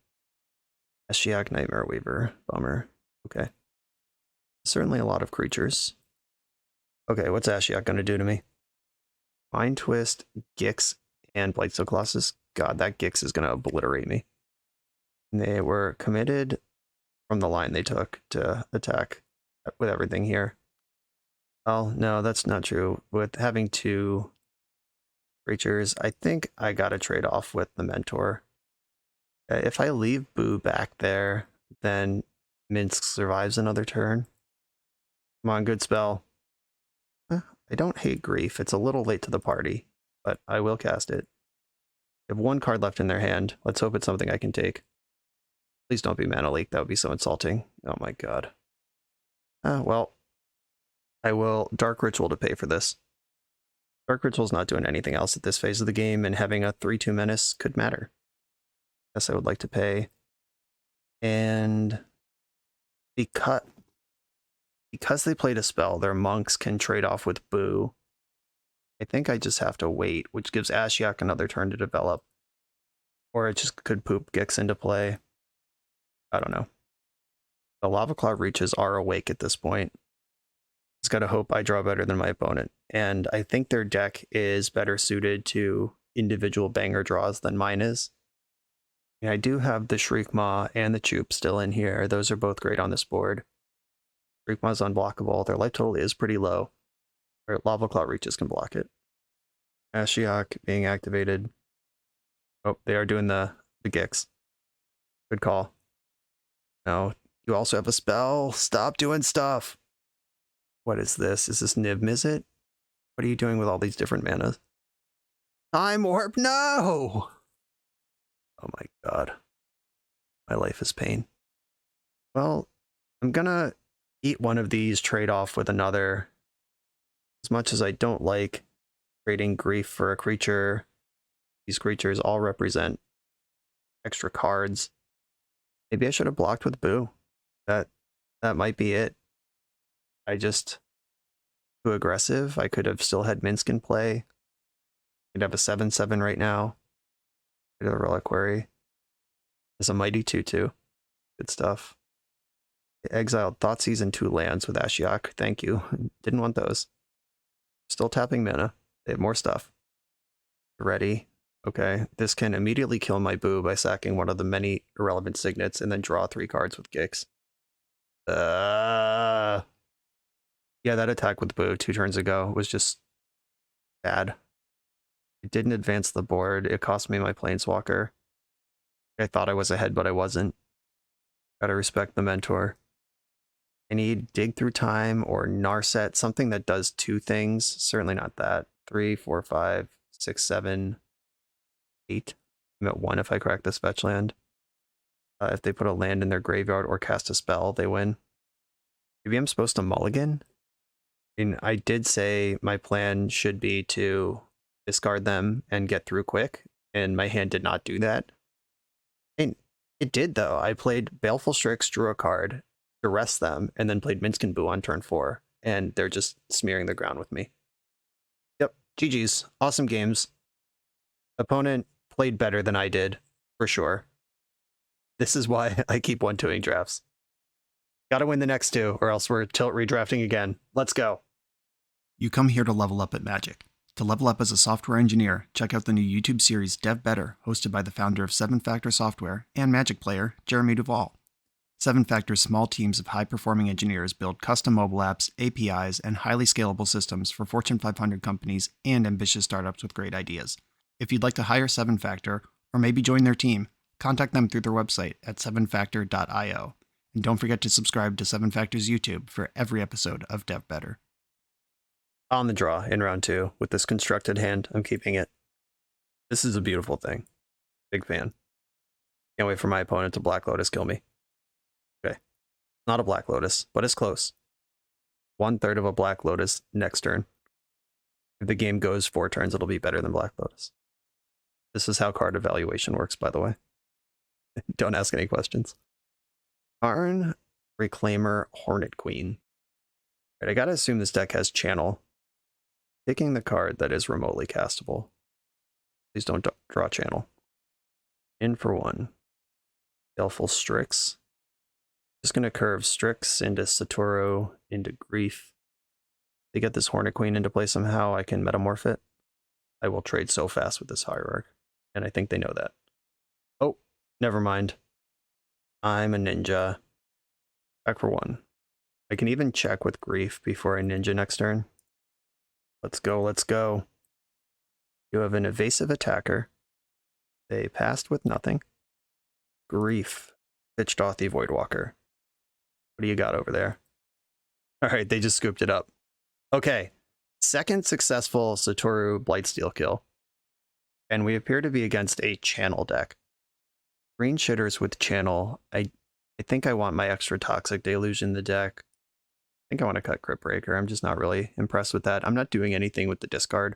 Ashiok Nightmare Weaver. Bummer. Okay. Certainly a lot of creatures. Okay, what's Ashiok going to do to me? Mind Twist, Gix, and Blightsteel Colossus. God, that Gix is going to obliterate me. And they were committed from the line they took to attack with everything here. Oh, no, that's not true. With having 2 creatures, I think I got to trade off with the Mentor. If I leave Boo back there, then Minsk survives another turn. Come on, good spell. I don't hate Grief. It's a little late to the party, but I will cast it. They have 1 card left in their hand. Let's hope it's something I can take. Please don't be Mana Leak. That would be so insulting. Oh my god. Well, I will Dark Ritual to pay for this. Dark Ritual's not doing anything else at this phase of the game, and having a 3/2 menace could matter. Guess I would like to pay. And because they played a spell, their monks can trade off with Boo. I think I just have to wait, which gives Ashiok another turn to develop. Or it just could poop Gix into play. I don't know. The Lava Claw reaches are awake at this point. Just gotta hope I draw better than my opponent. And I think their deck is better suited to individual banger draws than mine is. And I do have the Shriekmaw and the Choop still in here. Those are both great on this board. Shriekmaw's unblockable. Their life total is pretty low. Their Lava Claw reaches can block it. Ashiok being activated. Oh, they are doing the Gix. Good call. No, you also have a spell. Stop doing stuff. What is this? Is this Niv Mizzet? What are you doing with all these different manas? Time Warp, no! Oh my god. My life is pain. Well, I'm gonna eat one of these, trade off with another. As much as I don't like trading Grief for a creature, These creatures all represent extra cards. Maybe I should have blocked with Boo. That might be it. I just too aggressive. I could have still had Minsk in play. Could have a 7/7 right now. Could have a Reliquary. There's a Mighty 2/2. Good stuff. Exiled Thoughtseize and 2 lands with Ashiok. Thank you. Didn't want those. Still tapping mana. They have more stuff. Ready. Okay. This can immediately kill my Boo by sacking one of the many irrelevant signets and then draw 3 cards with Gix. Yeah, that attack with Boo 2 turns ago was just bad. It didn't advance the board. It cost me my Planeswalker. I thought I was ahead, but I wasn't. Gotta respect the mentor. I need Dig Through Time or Narset, something that does 2 things. Certainly not that. 3, 4, 5, 6, 7, 8. I'm at 1 if I crack this fetch land. If they put a land in their graveyard or cast a spell, they win. Maybe I'm supposed to mulligan? I mean, I did say my plan should be to discard them and get through quick, and my hand did not do that. And it did, though. I played Baleful Strix, drew a card, duress them, and then played Minsc and Boo on turn 4, and they're just smearing the ground with me. Yep, GG's. Awesome games. Opponent played better than I did, for sure. This is why I keep 1-2ing drafts. Gotta win the next 2, or else we're tilt redrafting again. Let's go. You come here to level up at Magic. To level up as a software engineer, check out the new YouTube series Dev Better, hosted by the founder of 7 Factor Software and Magic player, Jeremy Duvall. 7 Factor's small teams of high-performing engineers build custom mobile apps, APIs, and highly scalable systems for Fortune 500 companies and ambitious startups with great ideas. If you'd like to hire 7 Factor, or maybe join their team, contact them through their website at 7factor.io. And don't forget to subscribe to 7 Factor's YouTube for every episode of Dev Better. On the draw in round 2 with this constructed hand. I'm keeping it. This is a beautiful thing. Big fan. Can't wait for my opponent to Black Lotus kill me. Okay. Not a Black Lotus, but it's close. 1/3 of a Black Lotus next turn. If the game goes 4 turns, it'll be better than Black Lotus. This is how card evaluation works, by the way. Don't ask any questions. Karn, Reclaimer, Hornet Queen. Right, I gotta assume this deck has Channel. Picking the card that is remotely castable. Please don't draw Channel. In for 1. Baleful Strix. Just gonna curve Strix into Satoru, into Grief. To get this Hornet Queen into play somehow, I can metamorph it. I will trade so fast with this Hierarch, and I think they know that. Oh, never mind. I'm a ninja. Back for 1. I can even check with Grief before I ninja next turn. Let's go, let's go. You have an evasive attacker. They passed with nothing. Grief. Pitched off the Voidwalker. What do you got over there? Alright, they just scooped it up. Okay. Second successful Satoru Blightsteel kill. And we appear to be against a Channel deck. Green shitters with Channel. I think I want my extra Toxic Deluge in the deck. I think I want to cut Crypt Breaker. I'm just not really impressed with that. I'm not doing anything with the discard.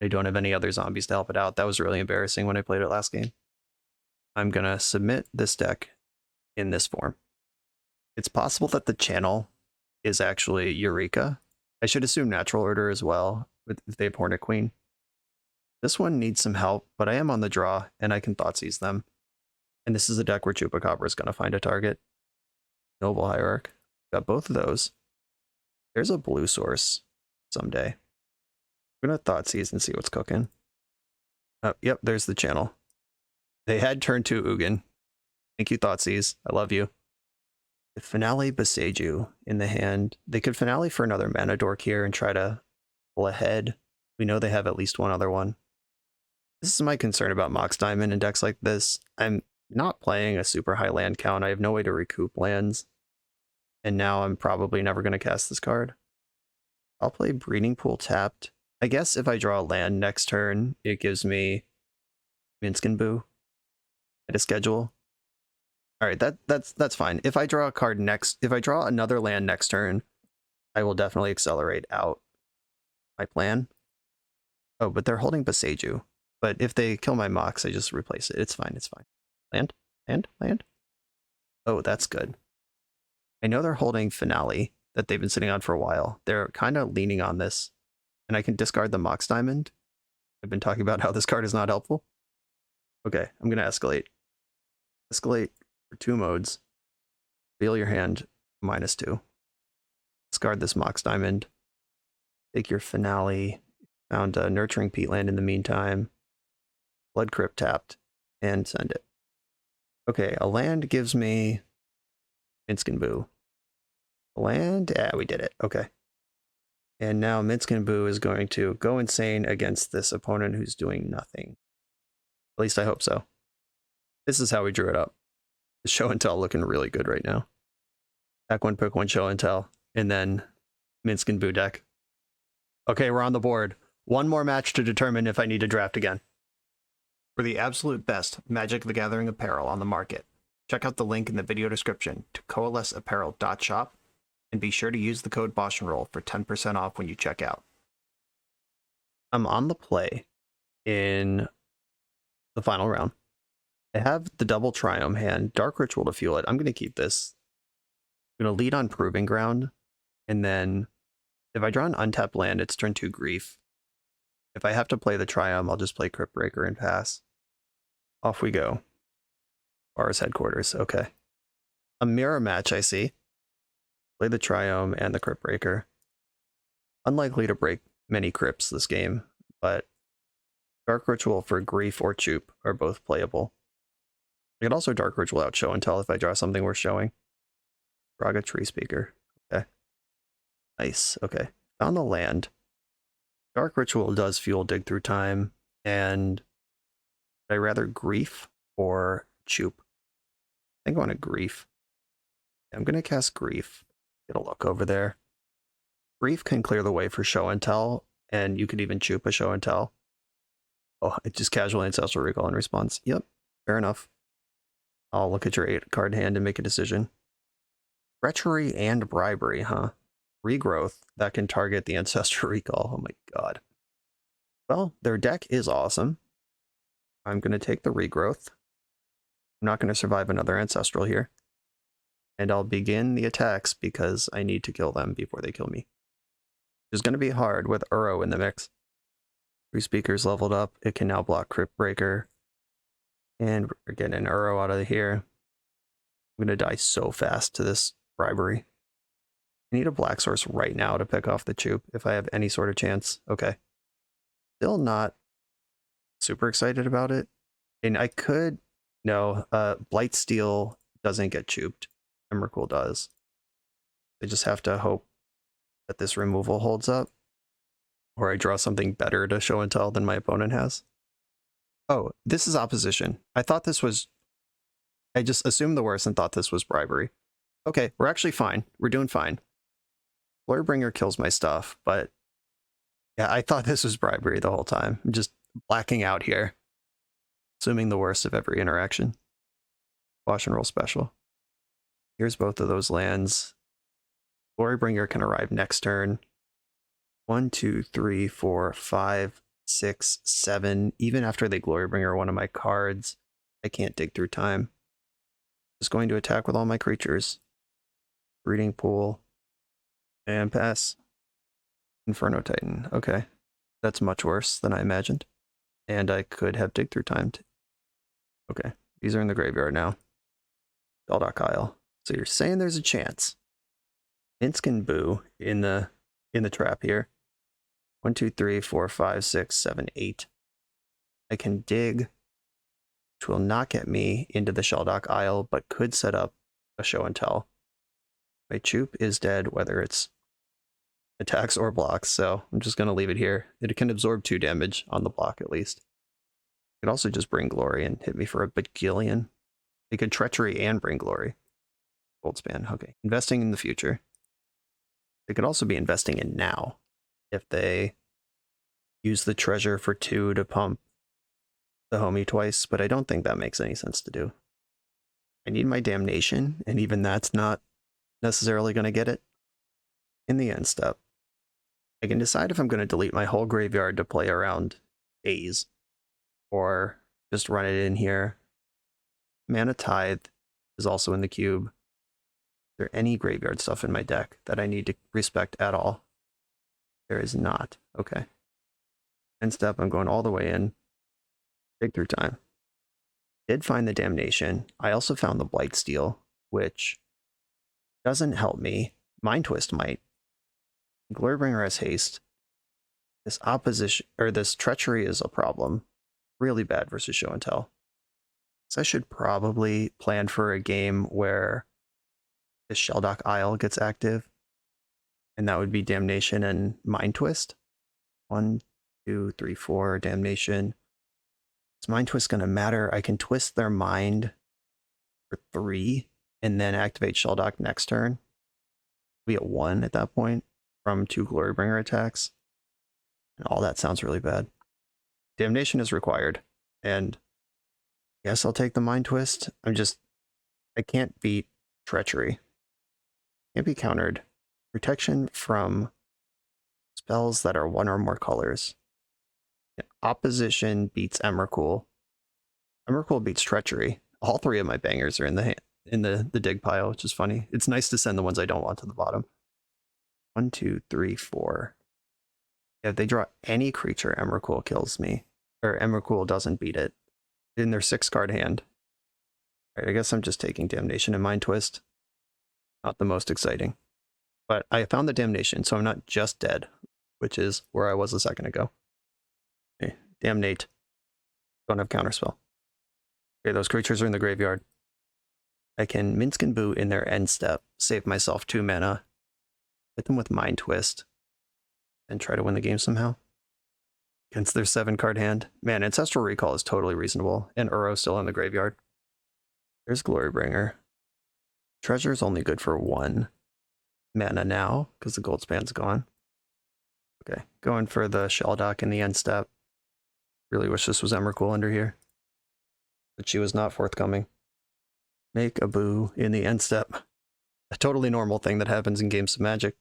I don't have any other zombies to help it out. That was really embarrassing when I played it last game. I'm going to submit this deck in this form. It's possible that the Channel is actually Eureka. I should assume Natural Order as well, if they have Hornet Queen. This one needs some help, but I am on the draw, and I can Thoughtseize them. And this is a deck where Chupacabra is going to find a target. Noble Hierarch. Got both of those. There's a blue source someday. I'm going to Thoughtseize and see what's cooking. Yep, there's the Channel. They had turn 2 Ugin. Thank you, Thoughtseize. I love you. If Finale Boseiju in the hand, they could Finale for another mana dork here and try to pull ahead. We know they have at least one other one. This is my concern about Mox Diamond in decks like this. I'm not playing a super high land count. I have no way to recoup lands. And now I'm probably never going to cast this card. I'll play Breeding Pool tapped. I guess if I draw a land next turn, it gives me Minsc and Boo at a schedule. All right, that's fine. If I draw a card if I draw another land next turn, I will definitely accelerate out my plan. Oh, but they're holding Boseiju. But if they kill my Mox, I just replace it. It's fine. It's fine. Land, land, land. Oh, that's good. I know they're holding Finale that they've been sitting on for a while. They're kind of leaning on this, and I can discard the Mox Diamond. I've been talking about how this card is not helpful. Okay, I'm going to escalate. Escalate for 2 modes. Reveal your hand, -2. Discard this Mox Diamond. Take your Finale. Found a Nurturing Peatland in the meantime. Blood Crypt tapped. And send it. Okay, a land gives me Minsk and Boo. A land? Yeah, we did it. Okay. And now Minsk and Boo is going to go insane against this opponent who's doing nothing. At least I hope so. This is how we drew it up. The show and tell looking really good right now. Back 1, pick 1 show and tell. And then Minsk and Boo deck. Okay, we're on the board. One more match to determine if I need to draft again. For the absolute best Magic the Gathering apparel on the market, check out the link in the video description to coalesceapparel.shop and be sure to use the code BoshNRoll for 10% off when you check out. I'm on the play in the final round. I have the double Triome hand, Dark Ritual to fuel it. I'm going to keep this. I'm going to lead on Proving Ground, and then if I draw an untapped land, it's turn 2 Grief. If I have to play the Triome, I'll just play Crypt Breaker and pass. Off we go. Bar's headquarters, okay. A mirror match, I see. Play the Triome and the Crypt Breaker. Unlikely to break many crypts this game, but Dark Ritual for Grief or Choop are both playable. I could also Dark Ritual out Show and Tell if I draw something worth showing. Braga Tree Speaker, okay. Nice, okay. Found the land. Dark Ritual does fuel Dig Through Time, and would I rather Grief or Choop? I think I want a Grief. I'm going to cast Grief. Get a look over there. Grief can clear the way for Show and Tell, and you could even Choop a Show and Tell. Oh, it just casual Ancestral Recall in response. Yep, fair enough. I'll look at your 8-card hand and make a decision. Treachery and Bribery, huh? Regrowth that can target the Ancestral Recall. Oh my god. Well, their deck is awesome. I'm going to take the Regrowth. I'm not going to survive another Ancestral here. And I'll begin the attacks because I need to kill them before they kill me. It's going to be hard with Uro in the mix. 3 speakers leveled up. It can now block Crypt Breaker. And we're getting an Uro out of here. I'm going to die so fast to this Bribery. I need a Black Source right now to pick off the Choop if I have any sort of chance. Okay. Still not super excited about it. And I could... No, Blightsteel doesn't get Chooped. Emrakul does. I just have to hope that this removal holds up. Or I draw something better to show and tell than my opponent has. Oh, this is opposition. I thought this was... I just assumed the worst and thought this was Bribery. Okay, we're actually fine. We're doing fine. Glorybringer kills my stuff, but yeah, I thought this was Bribery the whole time. I'm just blacking out here. Assuming the worst of every interaction. BoshNRoll special. Here's both of those lands. Glorybringer can arrive next turn. 1, 2, 3, 4, 5, 6, 7. Even after they Glorybringer one of my cards, I can't dig through time. Just going to attack with all my creatures. Breeding Pool. And pass. Inferno Titan. Okay. That's much worse than I imagined. And I could have dig through time. Okay. These are in the graveyard now. Sheldok Isle. So you're saying there's a chance. Minsk and Boo in the trap here. 1, 2, 3, 4, 5, 6, 7, 8. I can dig, which will not get me into the Sheldok Isle, but could set up a show and tell. My Choop is dead, whether it's attacks or blocks, so I'm just going to leave it here. It can absorb 2 damage on the block at least. It could also just bring Glory and hit me for a bajillion. It could Treachery and bring Glory. Goldspan, okay. Investing in the future. They could also be investing in now. If they use the treasure for 2 to pump the homie twice, but I don't think that makes any sense to do. I need my Damnation, and even that's not necessarily going to get it. In the end step, I can decide if I'm going to delete my whole graveyard to play around A's. or just run it in here. Mana Tithe is also in the cube. Is there any graveyard stuff in my deck that I need to respect at all? There is not. Okay. End step, I'm going all the way in. Dig through time. Did find the Damnation. I also found the Blightsteel, which doesn't help me. Mind Twist might. Glorybringer has haste. This opposition, or this treachery is a problem. Really bad versus show and tell. So I should probably plan for a game where this Shelldock Isle gets active. And that would be Damnation and Mind Twist. 1, 2, 3, 4, Damnation. Is Mind Twist going to matter? I can twist their mind for 3 and then activate Shelldock next turn. We at 1 at that point from 2 Glorybringer attacks. And all that sounds really bad. Damnation is required. And I guess I'll take the Mind Twist. I can't beat Treachery. Can't be countered. Protection from spells that are 1 or more colors. Opposition beats Emrakul. Emrakul beats Treachery. All 3 of my bangers are in the dig pile, which is funny. It's nice to send the ones I don't want to the bottom. 1, 2, 3, 4. If they draw any creature, Emrakul kills me. Or Emrakul doesn't beat it. In their 6-card hand. Alright, I guess I'm just taking Damnation and Mind Twist. Not the most exciting. But I found the Damnation, so I'm not just dead, which is where I was a second ago. Okay, Damnate. Don't have Counterspell. Okay, those creatures are in the graveyard. I can Minsk and Boo in their end step, save myself 2 mana, hit them with Mind Twist, and try to win the game somehow. Against their 7-card hand. Man, Ancestral Recall is totally reasonable, and Uro still in the graveyard. There's Glorybringer. Treasure's only good for 1 mana now, because the Goldspan's gone. Okay, going for the Shelldock in the end step. Really wish this was Emrakul under here. But she was not forthcoming. Make a Boo in the end step. A totally normal thing that happens in games of Magic.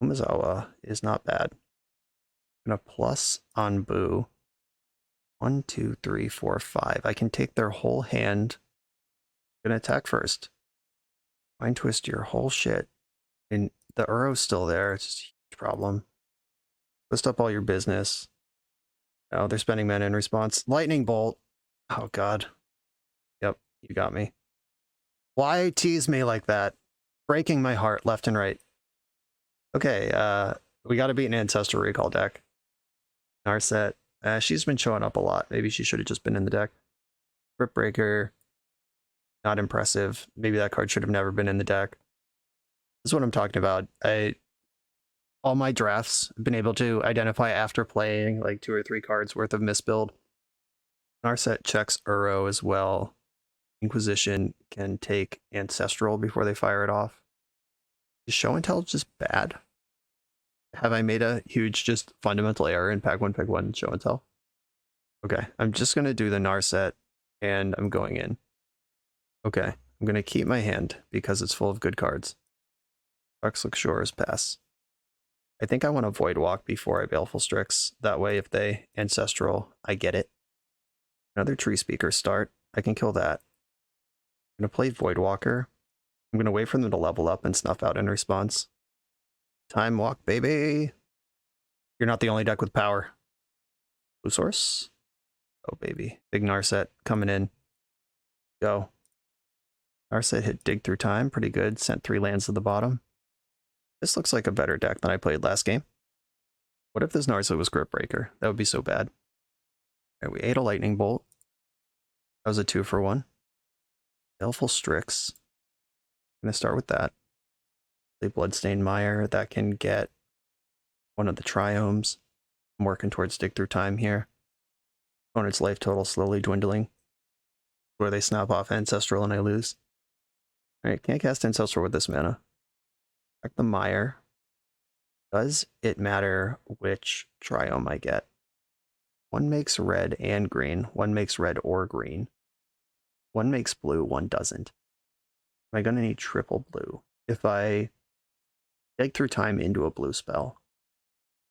Umezawa is not bad. Gonna plus on Boo. 1, 2, 3, 4, 5. I can take their whole hand. Gonna attack first. Mind Twist your whole shit. And the Uro's still there. It's just a huge problem. Twist up all your business. Oh, they're spending mana in response. Lightning Bolt. Oh, God. Yep, you got me. Why tease me like that? Breaking my heart left and right. Okay, we got to beat an Ancestral Recall deck. Narset. She's been showing up a lot. Maybe she should have just been in the deck. Grip Breaker. Not impressive. Maybe that card should have never been in the deck. This is what I'm talking about. All my drafts have been able to identify after playing like 2 or 3 cards worth of misbuild. Narset checks Uro as well. Inquisition can take Ancestral before they fire it off. Is Show and Tell just bad? Have I made a huge just fundamental error in pack 1, pick 1, Show and Tell? Okay, I'm just going to do the Narset and I'm going in. Okay, I'm going to keep my hand because it's full of good cards. Darkslick Shores pass. I think I want to Void Walk before I Baleful Strix. That way, if they Ancestral, I get it. Another Tree Speaker start. I can kill that. I'm going to play Void Walker. I'm going to wait for them to level up and snuff out in response. Time Walk, baby! You're not the only deck with power. Blue Source? Oh, baby. Big Narset coming in. Go. Narset hit Dig Through Time. Pretty good. Sent 3 lands to the bottom. This looks like a better deck than I played last game. What if this Narset was Grip Breaker? That would be so bad. Alright, we ate a Lightning Bolt. That was a 2 for 1. Baleful Strix. I'm going to start with that. Play Bloodstained Mire. That can get one of the Triomes. I'm working towards Dig Through Time here. Opponent's life total slowly dwindling. Where they snap off Ancestral and I lose. Alright, can't cast Ancestral with this mana. Back the Mire. Does it matter which Triome I get? One makes red and green. One makes red or green. One makes blue, one doesn't. Am I going to need triple blue? If I Dig Through Time into a blue spell,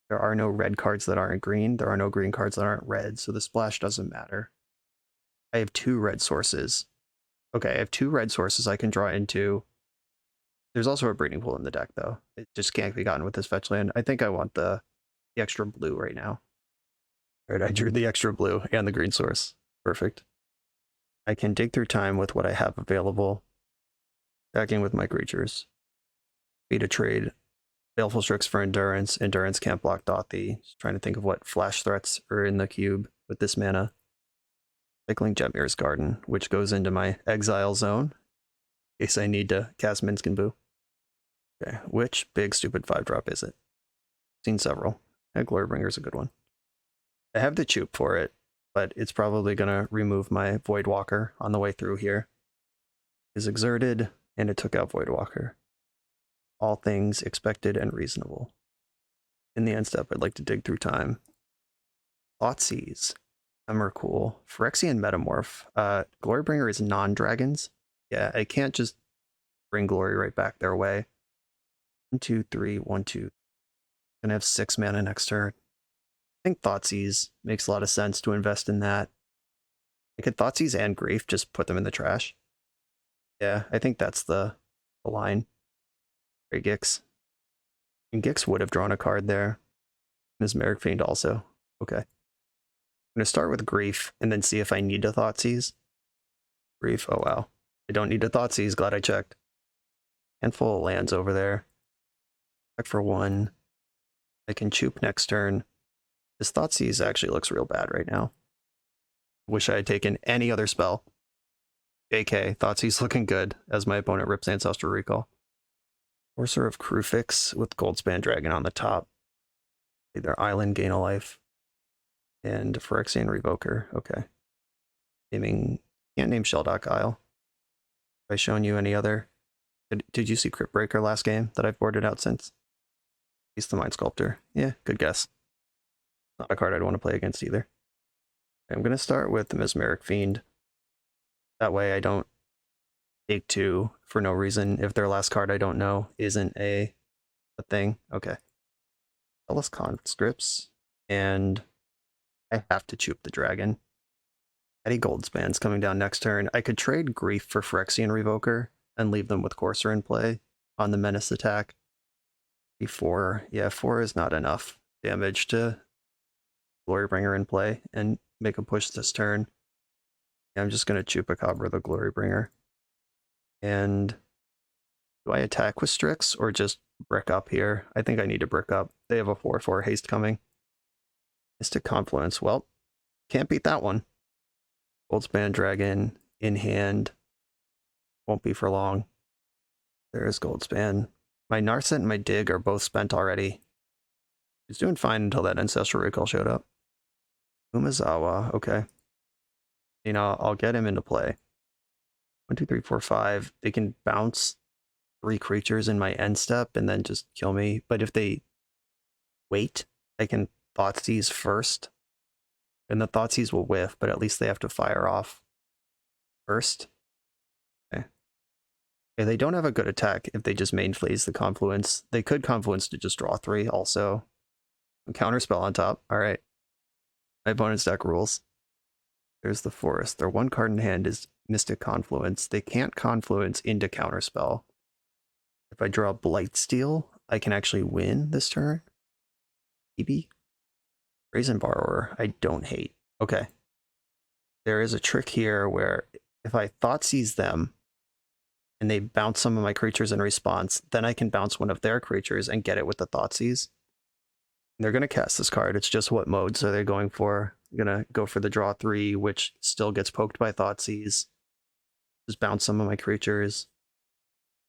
There are no red cards that aren't green. There are no green cards that aren't red, so the splash doesn't matter. I have 2 red sources. Okay, I have 2 red sources I can draw into. There's also a breeding pool in the deck, though. It just can't be gotten with this fetch land. I think I want the extra blue right now. All right, I drew the extra blue and the green source. Perfect. I can dig through time with what I have available. Attacking with my creatures. Beat a trade. Baleful Strix for Endurance. Endurance can't block Dothi. Just trying to think of what flash threats are in the cube with this mana. Cycling Jetmir's Garden, which goes into my exile zone in case I need to cast Minsc and Boo. Okay, which big stupid 5-drop is it? Seen several. Glorybringer's a good one. I have the Choop for it, but it's probably going to remove my Voidwalker on the way through here. Is exerted, and it took out Voidwalker. All things expected and reasonable. In the end step, I'd like to dig through time. Thoughtseize. Emrakul. Phyrexian Metamorph. Glorybringer is non-dragons. Yeah, I can't just bring glory right back their way. 1, 2, 3, 1, 2. Gonna have 6 mana next turn. I think Thoughtseize makes a lot of sense to invest in that. I could Thoughtseize and Grief, just put them in the trash. Yeah, I think that's the line. Very Gix. And Gix would have drawn a card there. Mesmeric Fiend also. Okay. I'm going to start with Grief and then see if I need to Thoughtseize. Grief, oh wow. I don't need to Thoughtseize, glad I checked. Handful of lands over there. Check for 1. I can Choop next turn. This Thoughtseize actually looks real bad right now. Wish I had taken any other spell. JK, Thoughtseize looking good as my opponent rips Ancestral Recall. Sorcerer of Crufix with Goldspan Dragon on the top. Either Island, Gain a Life. And Phyrexian Revoker. Okay. Naming. Can't name Shelldock Isle. Have I shown you any other? Did you see Cryptbreaker last game that I've boarded out since? He's the Mind Sculptor. Yeah, good guess. Not a card I'd want to play against either. I'm going to start with the Mesmeric Fiend. That way I don't take 2 for no reason if their last card I don't know isn't a thing. Okay. Ellis Conscripts. And I have to Choop the Dragon. Eddie Goldspan's coming down next turn. I could trade Grief for Phyrexian Revoker and leave them with Courser in play on the Menace attack. 4. Yeah, 4 is not enough damage to Glorybringer in play and make a push this turn. Yeah, I'm just going to Chupacabra the Glorybringer. And do I attack with Strix or just brick up here? I think I need to brick up. They have a 4/4 haste coming. Mystic Confluence. Well, can't beat that one. Goldspan Dragon in hand. Won't be for long. There's Goldspan. My Narset and my Dig are both spent already. He's doing fine until that Ancestral Recall showed up. Umezawa. Okay. You know, I'll get him into play. 1, 2, 3, 4, 5. They can bounce 3 creatures in my end step and then just kill me. But if they wait, I can Thoughtseize first. And the Thoughtseize will whiff, but at least they have to fire off first. Okay. Okay, they don't have a good attack if they just main phase the Confluence. They could Confluence to just draw 3 also. Counterspell on top. Alright. My opponent's deck rules. There's the Forest. Their 1 card in hand is Mystic Confluence. They can't Confluence into Counterspell. If I draw Blightsteel, I can actually win this turn. Maybe. Brazen Borrower, I don't hate. Okay. There is a trick here where if I Thoughtseize them and they bounce some of my creatures in response, then I can bounce one of their creatures and get it with the Thoughtseize. They're going to cast this card. It's just what modes are they going for? Going to go for the draw 3, which still gets poked by Thoughtseize. Just bounce some of my creatures.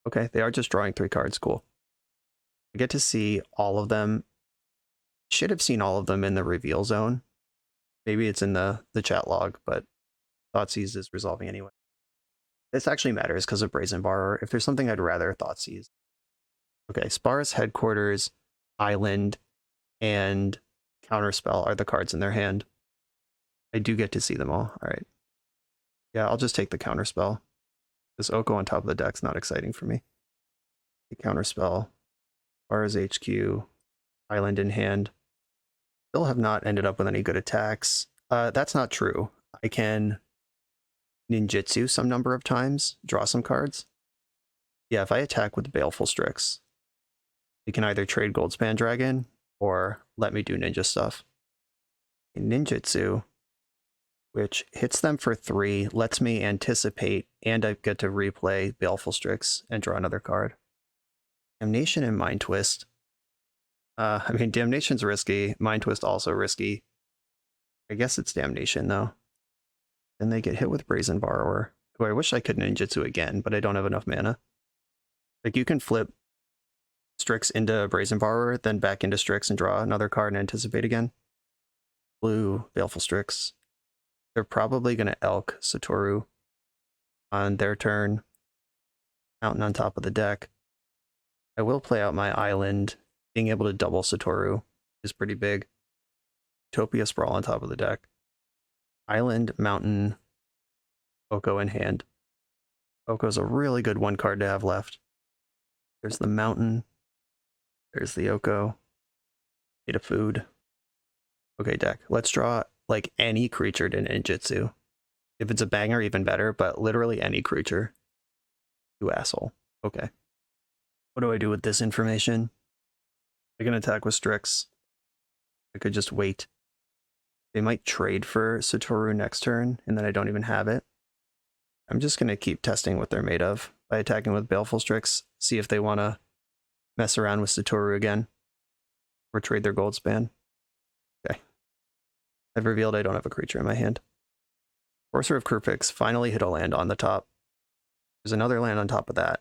Okay, they are just drawing 3 cards. Cool. I get to see all of them. Should have seen all of them in the reveal zone. Maybe it's in the chat log, but Thoughtseize is resolving anyway. This actually matters because of Brazen Borrower. If there's something I'd rather Thoughtseize. Okay, Spar's Headquarters, Island, and Counterspell are the cards in their hand. I do get to see them all. All right. Yeah, I'll just take the Counterspell. This Oko on top of the deck's not exciting for me. The Counterspell, Spar's HQ, Island in hand. Still have not ended up with any good attacks. That's not true. I can ninjutsu some number of times, draw some cards. Yeah, if I attack with Baleful Strix, we can either trade Goldspan Dragon or let me do ninja stuff. Ninjutsu, which hits them for 3, lets me anticipate, and I get to replay Baleful Strix and draw another card. Damnation and Mind Twist. I mean, Damnation's risky. Mind Twist also risky. I guess it's Damnation, though. Then they get hit with Brazen Borrower, who I wish I could ninjutsu again, but I don't have enough mana. Like, you can flip Strix into Brazen Borrower, then back into Strix and draw another card and anticipate again. Blue, Baleful Strix. They're probably going to Elk Satoru on their turn. Mountain on top of the deck. I will play out my island. Being able to double Satoru is pretty big. Utopia Sprawl on top of the deck. Island, Mountain, Oko in hand. Oko's a really good one card to have left. There's the Mountain. There's the Oko. Need a food. Okay, deck. Let's draw like any creature to ninjutsu. If it's a banger, even better, but literally any creature. You asshole. Okay. What do I do with this information? I can attack with Strix. I could just wait. They might trade for Satoru next turn, and then I don't even have it. I'm just going to keep testing what they're made of by attacking with Baleful Strix, see if they want to mess around with Satoru again, or trade their Goldspan. Okay. I've revealed I don't have a creature in my hand. Sorcerer of Krupix finally hit a land on the top. There's another land on top of that.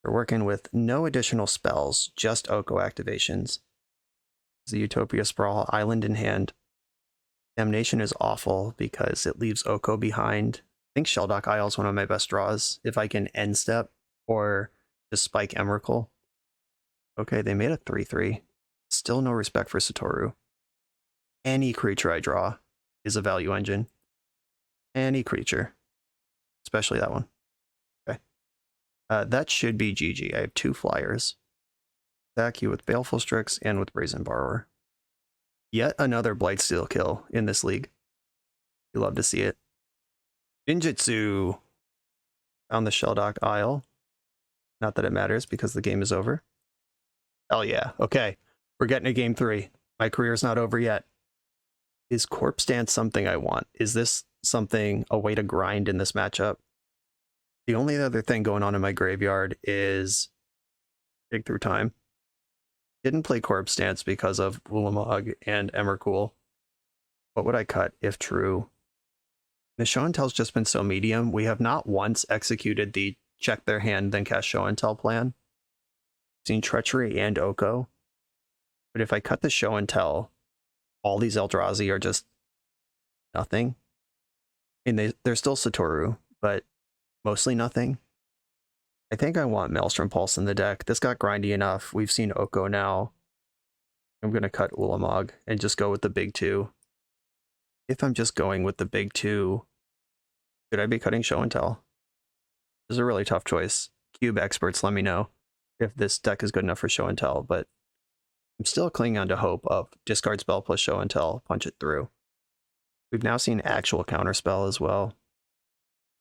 We're working with no additional spells, just Oko activations. The Utopia Sprawl, Island in hand. Damnation is awful because it leaves Oko behind. I think Shelldock Isle is one of my best draws. If I can end step or just spike Emrakul. Okay, they made a 3/3. Still no respect for Satoru. Any creature I draw is a value engine. Any creature. Especially that one. Okay. That should be GG. I have 2 flyers. Attack you with Baleful Strix and with Brazen Borrower. Yet another Blightsteel kill in this league. You love to see it. Ninjutsu. Found the Shelldock Isle. Not that it matters because the game is over. Hell yeah. Okay. We're getting to game 3. My career's not over yet. Is Corpse Dance something I want? Is this something, a way to grind in this matchup? The only other thing going on in my graveyard is Dig Through Time. Didn't play Corpse Dance because of Ulamog and Emrakul. What would I cut if true? The Show and Tell's just been so medium. We have not once executed the check their hand, then cast Show and Tell plan. Seen Treachery and Oko. But if I cut the Show and Tell, all these Eldrazi are just nothing. I mean, they're still Satoru, but mostly nothing. I think I want Maelstrom Pulse in the deck. This got grindy enough. We've seen Oko now. I'm going to cut Ulamog and just go with the big 2. If I'm just going with the big 2, should I be cutting Show and Tell? This is a really tough choice. Cube experts, let me know if this deck is good enough for Show and Tell, but I'm still clinging on to hope of discard spell plus Show and Tell, punch it through. We've now seen actual counterspell as well.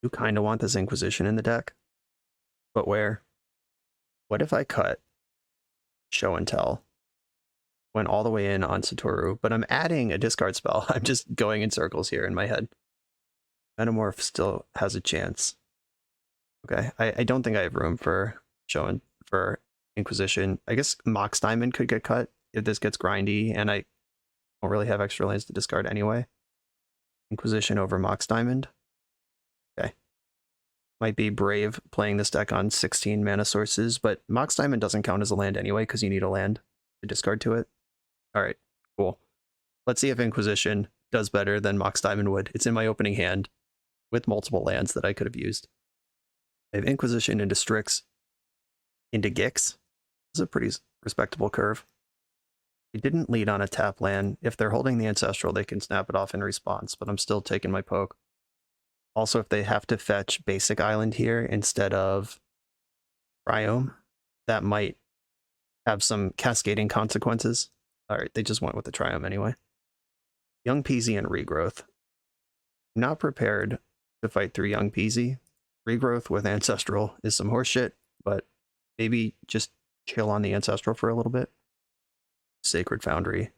You kind of want this Inquisition in the deck. But where? What if I cut Show and Tell? Went all the way in on Satoru, but I'm adding a discard spell. I'm just going in circles here in my head. Metamorph still has a chance. Okay, I don't think I have room for for Inquisition. I guess Mox Diamond could get cut if this gets grindy, and I don't really have extra lands to discard anyway. Inquisition over Mox Diamond. Okay. Might be brave playing this deck on 16 mana sources, but Mox Diamond doesn't count as a land anyway because you need a land to discard to it. All right, cool. Let's see if Inquisition does better than Mox Diamond would. It's in my opening hand with multiple lands that I could have used. I have Inquisition into Strix, into Gix. This is a pretty respectable curve. He didn't lead on a tap land. If they're holding the Ancestral, they can snap it off in response, but I'm still taking my poke. Also, if they have to fetch Basic Island here instead of Bryome, that might have some cascading consequences. Alright, they just went with the Triumph anyway. Young Peasy and Regrowth. Not prepared to fight through Young Peasy. Regrowth with Ancestral is some horseshit, but maybe just chill on the Ancestral for a little bit. Sacred Foundry.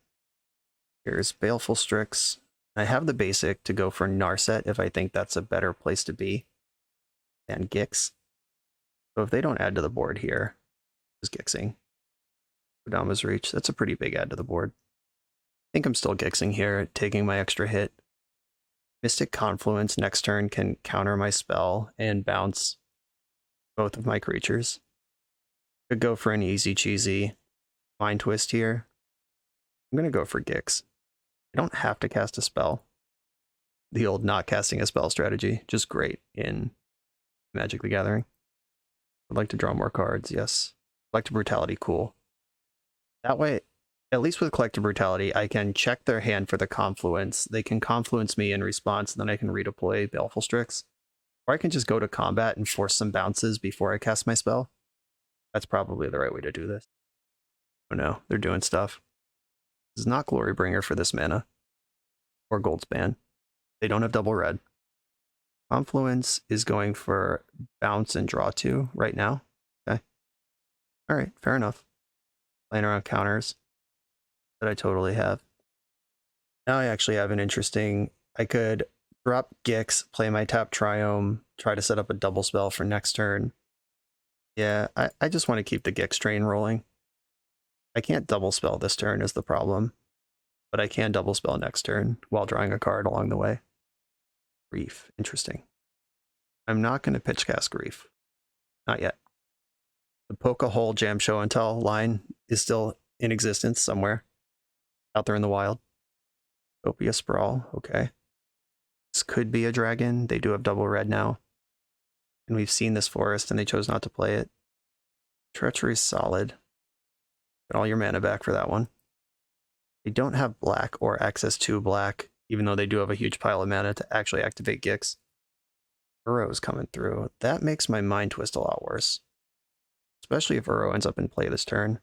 Here's Baleful Strix. I have the basic to go for Narset if I think that's a better place to be than Gix. So if they don't add to the board here, is Gixing. Kodama's Reach, that's a pretty big add to the board. I think I'm still Gixing here, taking my extra hit. Mystic Confluence next turn can counter my spell and bounce both of my creatures. Could go for an easy cheesy Mind Twist here. I'm going to go for Gix. I don't have to cast a spell. The old not casting a spell strategy, just great in Magic the Gathering. I'd like to draw more cards, yes. Collective Brutality, cool. That way, at least with Collective Brutality, I can check their hand for the Confluence. They can Confluence me in response, and then I can redeploy Baleful Strix. Or I can just go to combat and force some bounces before I cast my spell. That's probably the right way to do this. Oh no, they're doing stuff. This is not Glorybringer for this mana. Or Goldspan. They don't have double red. Confluence is going for bounce and draw 2 right now. Okay. Alright, fair enough. Playing around counters that I totally have. Now I actually have an interesting... I could drop Gix, play my tap Triome, try to set up a double spell for next turn. Yeah, I just want to keep the Gix train rolling. I can't double spell this turn is the problem, but I can double spell next turn while drawing a card along the way. Grief, interesting. I'm not going to pitch cast Grief. Not yet. The Poke a Hole Jam Show and Tell line is still in existence somewhere out there in the wild. Utopia Sprawl, okay. This could be a dragon. They do have double red now. And we've seen this forest and they chose not to play it. Treachery is solid. Get all your mana back for that one. They don't have black or access to black, even though they do have a huge pile of mana to actually activate Gix. Uro is coming through. That makes my Mind Twist a lot worse. Especially if Uro ends up in play this turn.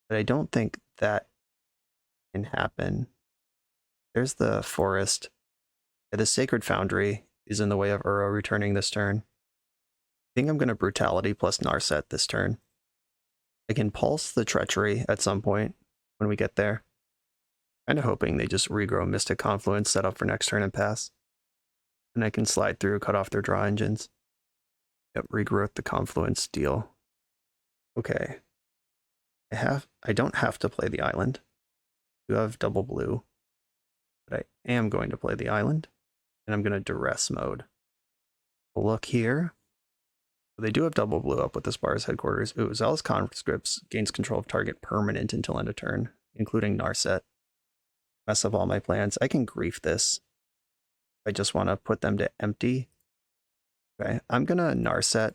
But I don't think that can happen. There's the forest. The Sacred Foundry is in the way of Uro returning this turn. I think I'm going to Brutality plus Narset this turn. I can pulse the Treachery at some point when we get there. Kind of hoping they just regrow Mystic Confluence, set up for next turn and pass. And I can slide through, cut off their draw engines. Yep, regrowth the Confluence deal. Okay. I don't have to play the island. You have double blue. But I am going to play the island. And I'm going to Duress mode. Look here. They do have double blue up with the Spar's headquarters. Ooh, Zealous Conscripts gains control of target permanent until end of turn, including Narset. Mess up all my plans. I can grief this. I just want to put them to empty. Okay, I'm going to Narset,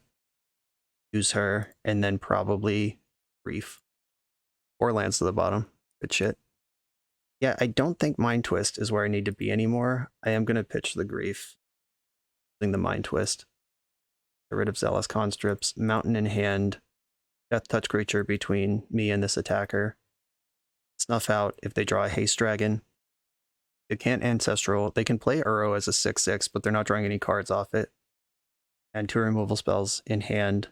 use her, and then probably grief. 4 lands to the bottom. Good shit. Yeah, I don't think Mind Twist is where I need to be anymore. I am going to pitch the grief. Using the Mind Twist. Get rid of Zealous Conscripts, Mountain in hand, Death Touch creature between me and this attacker. Snuff out if they draw a Haste Dragon. They can't Ancestral. They can play Uro as a 6/6, but they're not drawing any cards off it. And 2 removal spells in hand.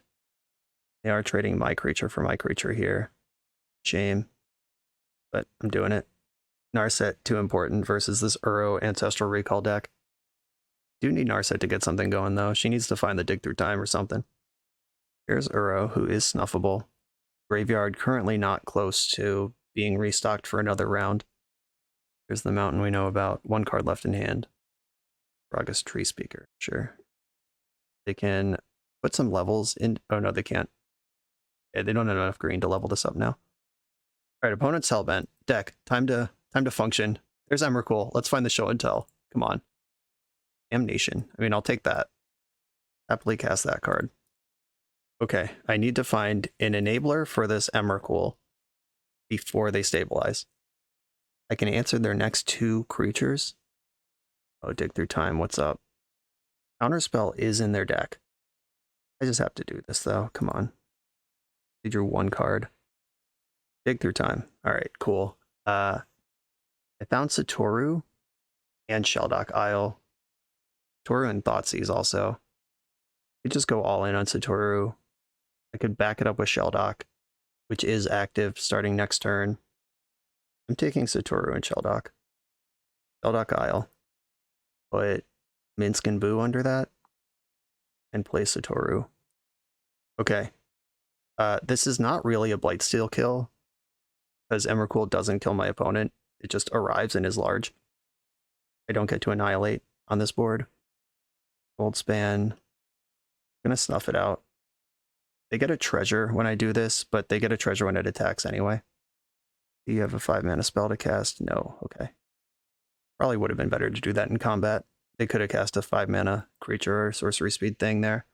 They are trading my creature for my creature here. Shame. But I'm doing it. Narset too important versus this Uro Ancestral Recall deck. Do need Narset to get something going though. She needs to find the Dig Through Time or something. Here's Uro, who is snuffable. Graveyard currently not close to being restocked for another round. Here's the mountain we know about. 1 card left in hand. Ragas Tree Speaker, sure. They can put some levels in. Oh no, they can't. Yeah, they don't have enough green to level this up now. Alright, opponent's Hellbent. Deck, time to function. There's Emrakul. Let's find the show and tell. Come on. Damnation. I mean, I'll take that. Happily cast that card. Okay, I need to find an enabler for this Emrakul before they stabilize. I can answer their next 2 creatures. Oh, Dig Through Time, what's up? Counterspell is in their deck. I just have to do this though, come on. They drew 1 card. Dig Through Time. Alright, cool. I found Satoru and Shelldock Isle. Satoru and Thoughtseize also. I could just go all in on Satoru. I could back it up with Shelldock, which is active starting next turn. I'm taking Satoru and Shelldock. Shelldock Isle. Put Minsk and Boo under that. And play Satoru. Okay. This is not really a Blightsteel kill, because Emrakul doesn't kill my opponent. It just arrives and is large. I don't get to annihilate on this board. Goldspan. I'm gonna snuff it out. They get a treasure when I do this, but they get a treasure when it attacks anyway. Do you have a 5-mana spell to cast? No. Okay. Probably would have been better to do that in combat. They could have cast a 5-mana creature or sorcery speed thing there.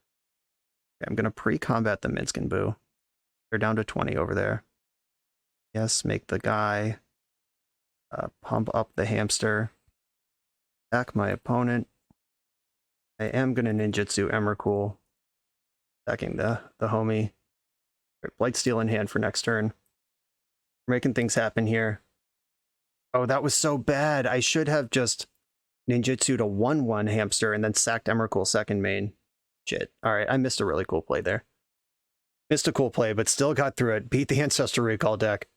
Okay, I'm gonna pre-combat the Minsk and Boo. They're down to 20 over there. Yes, make the guy. Pump up the hamster. Attack my opponent. I am going to ninjutsu Emrakul. Attacking the homie. Blightsteel in hand for next turn. We're making things happen here. Oh, that was so bad. I should have just ninjutsu'd a 1/1 hamster and then sacked Emrakul second main. Shit. Alright, I missed a really cool play there. Missed a cool play, but still got through it. Beat the Ancestor Recall deck.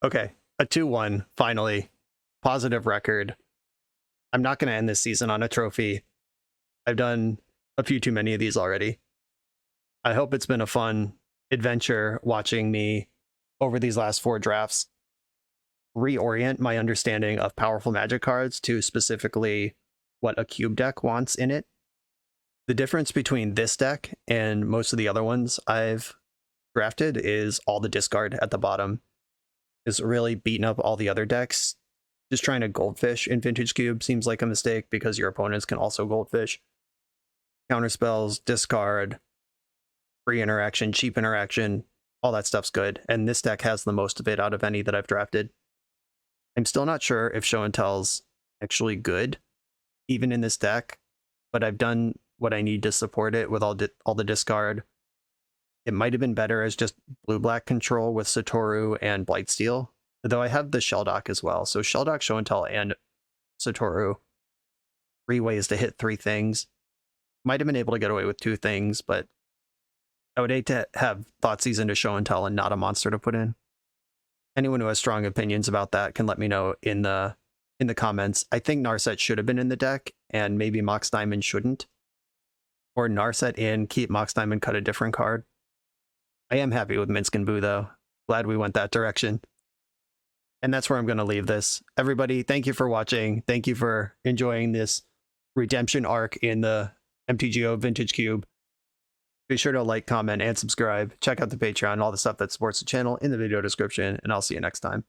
Okay, a 2-1, finally. Positive record. I'm not going to end this season on a trophy. I've done a few too many of these already. I hope it's been a fun adventure watching me, over these last 4 drafts, reorient my understanding of powerful Magic cards to specifically what a cube deck wants in it. The difference between this deck and most of the other ones I've drafted is all the discard at the bottom. Is really beating up all the other decks. Just trying to goldfish in Vintage Cube seems like a mistake because your opponents can also goldfish. Counter spells, discard, free interaction, cheap interaction, all that stuff's good. And this deck has the most of it out of any that I've drafted. I'm still not sure if Show and Tell's actually good, even in this deck, but I've done what I need to support it with all the discard. It might have been better as just blue-black control with Satoru and Blightsteel, though I have the Shelldock as well. So Shelldock, Show and Tell, and Satoru. 3 ways to hit 3 things. Might have been able to get away with 2 things, but I would hate to have Thoughtseize into Show and Tell and not a monster to put in. Anyone who has strong opinions about that can let me know in the comments. I think Narset should have been in the deck, and maybe Mox Diamond shouldn't. Or Narset in, keep Mox Diamond, cut a different card. I am happy with Minsk and Boo, though. Glad we went that direction. And that's where I'm going to leave this. Everybody, thank you for watching. Thank you for enjoying this redemption arc in the MTGO Vintage Cube. Be sure to like, comment, and subscribe. Check out the Patreon, all the stuff that supports the channel in the video description, and I'll see you next time.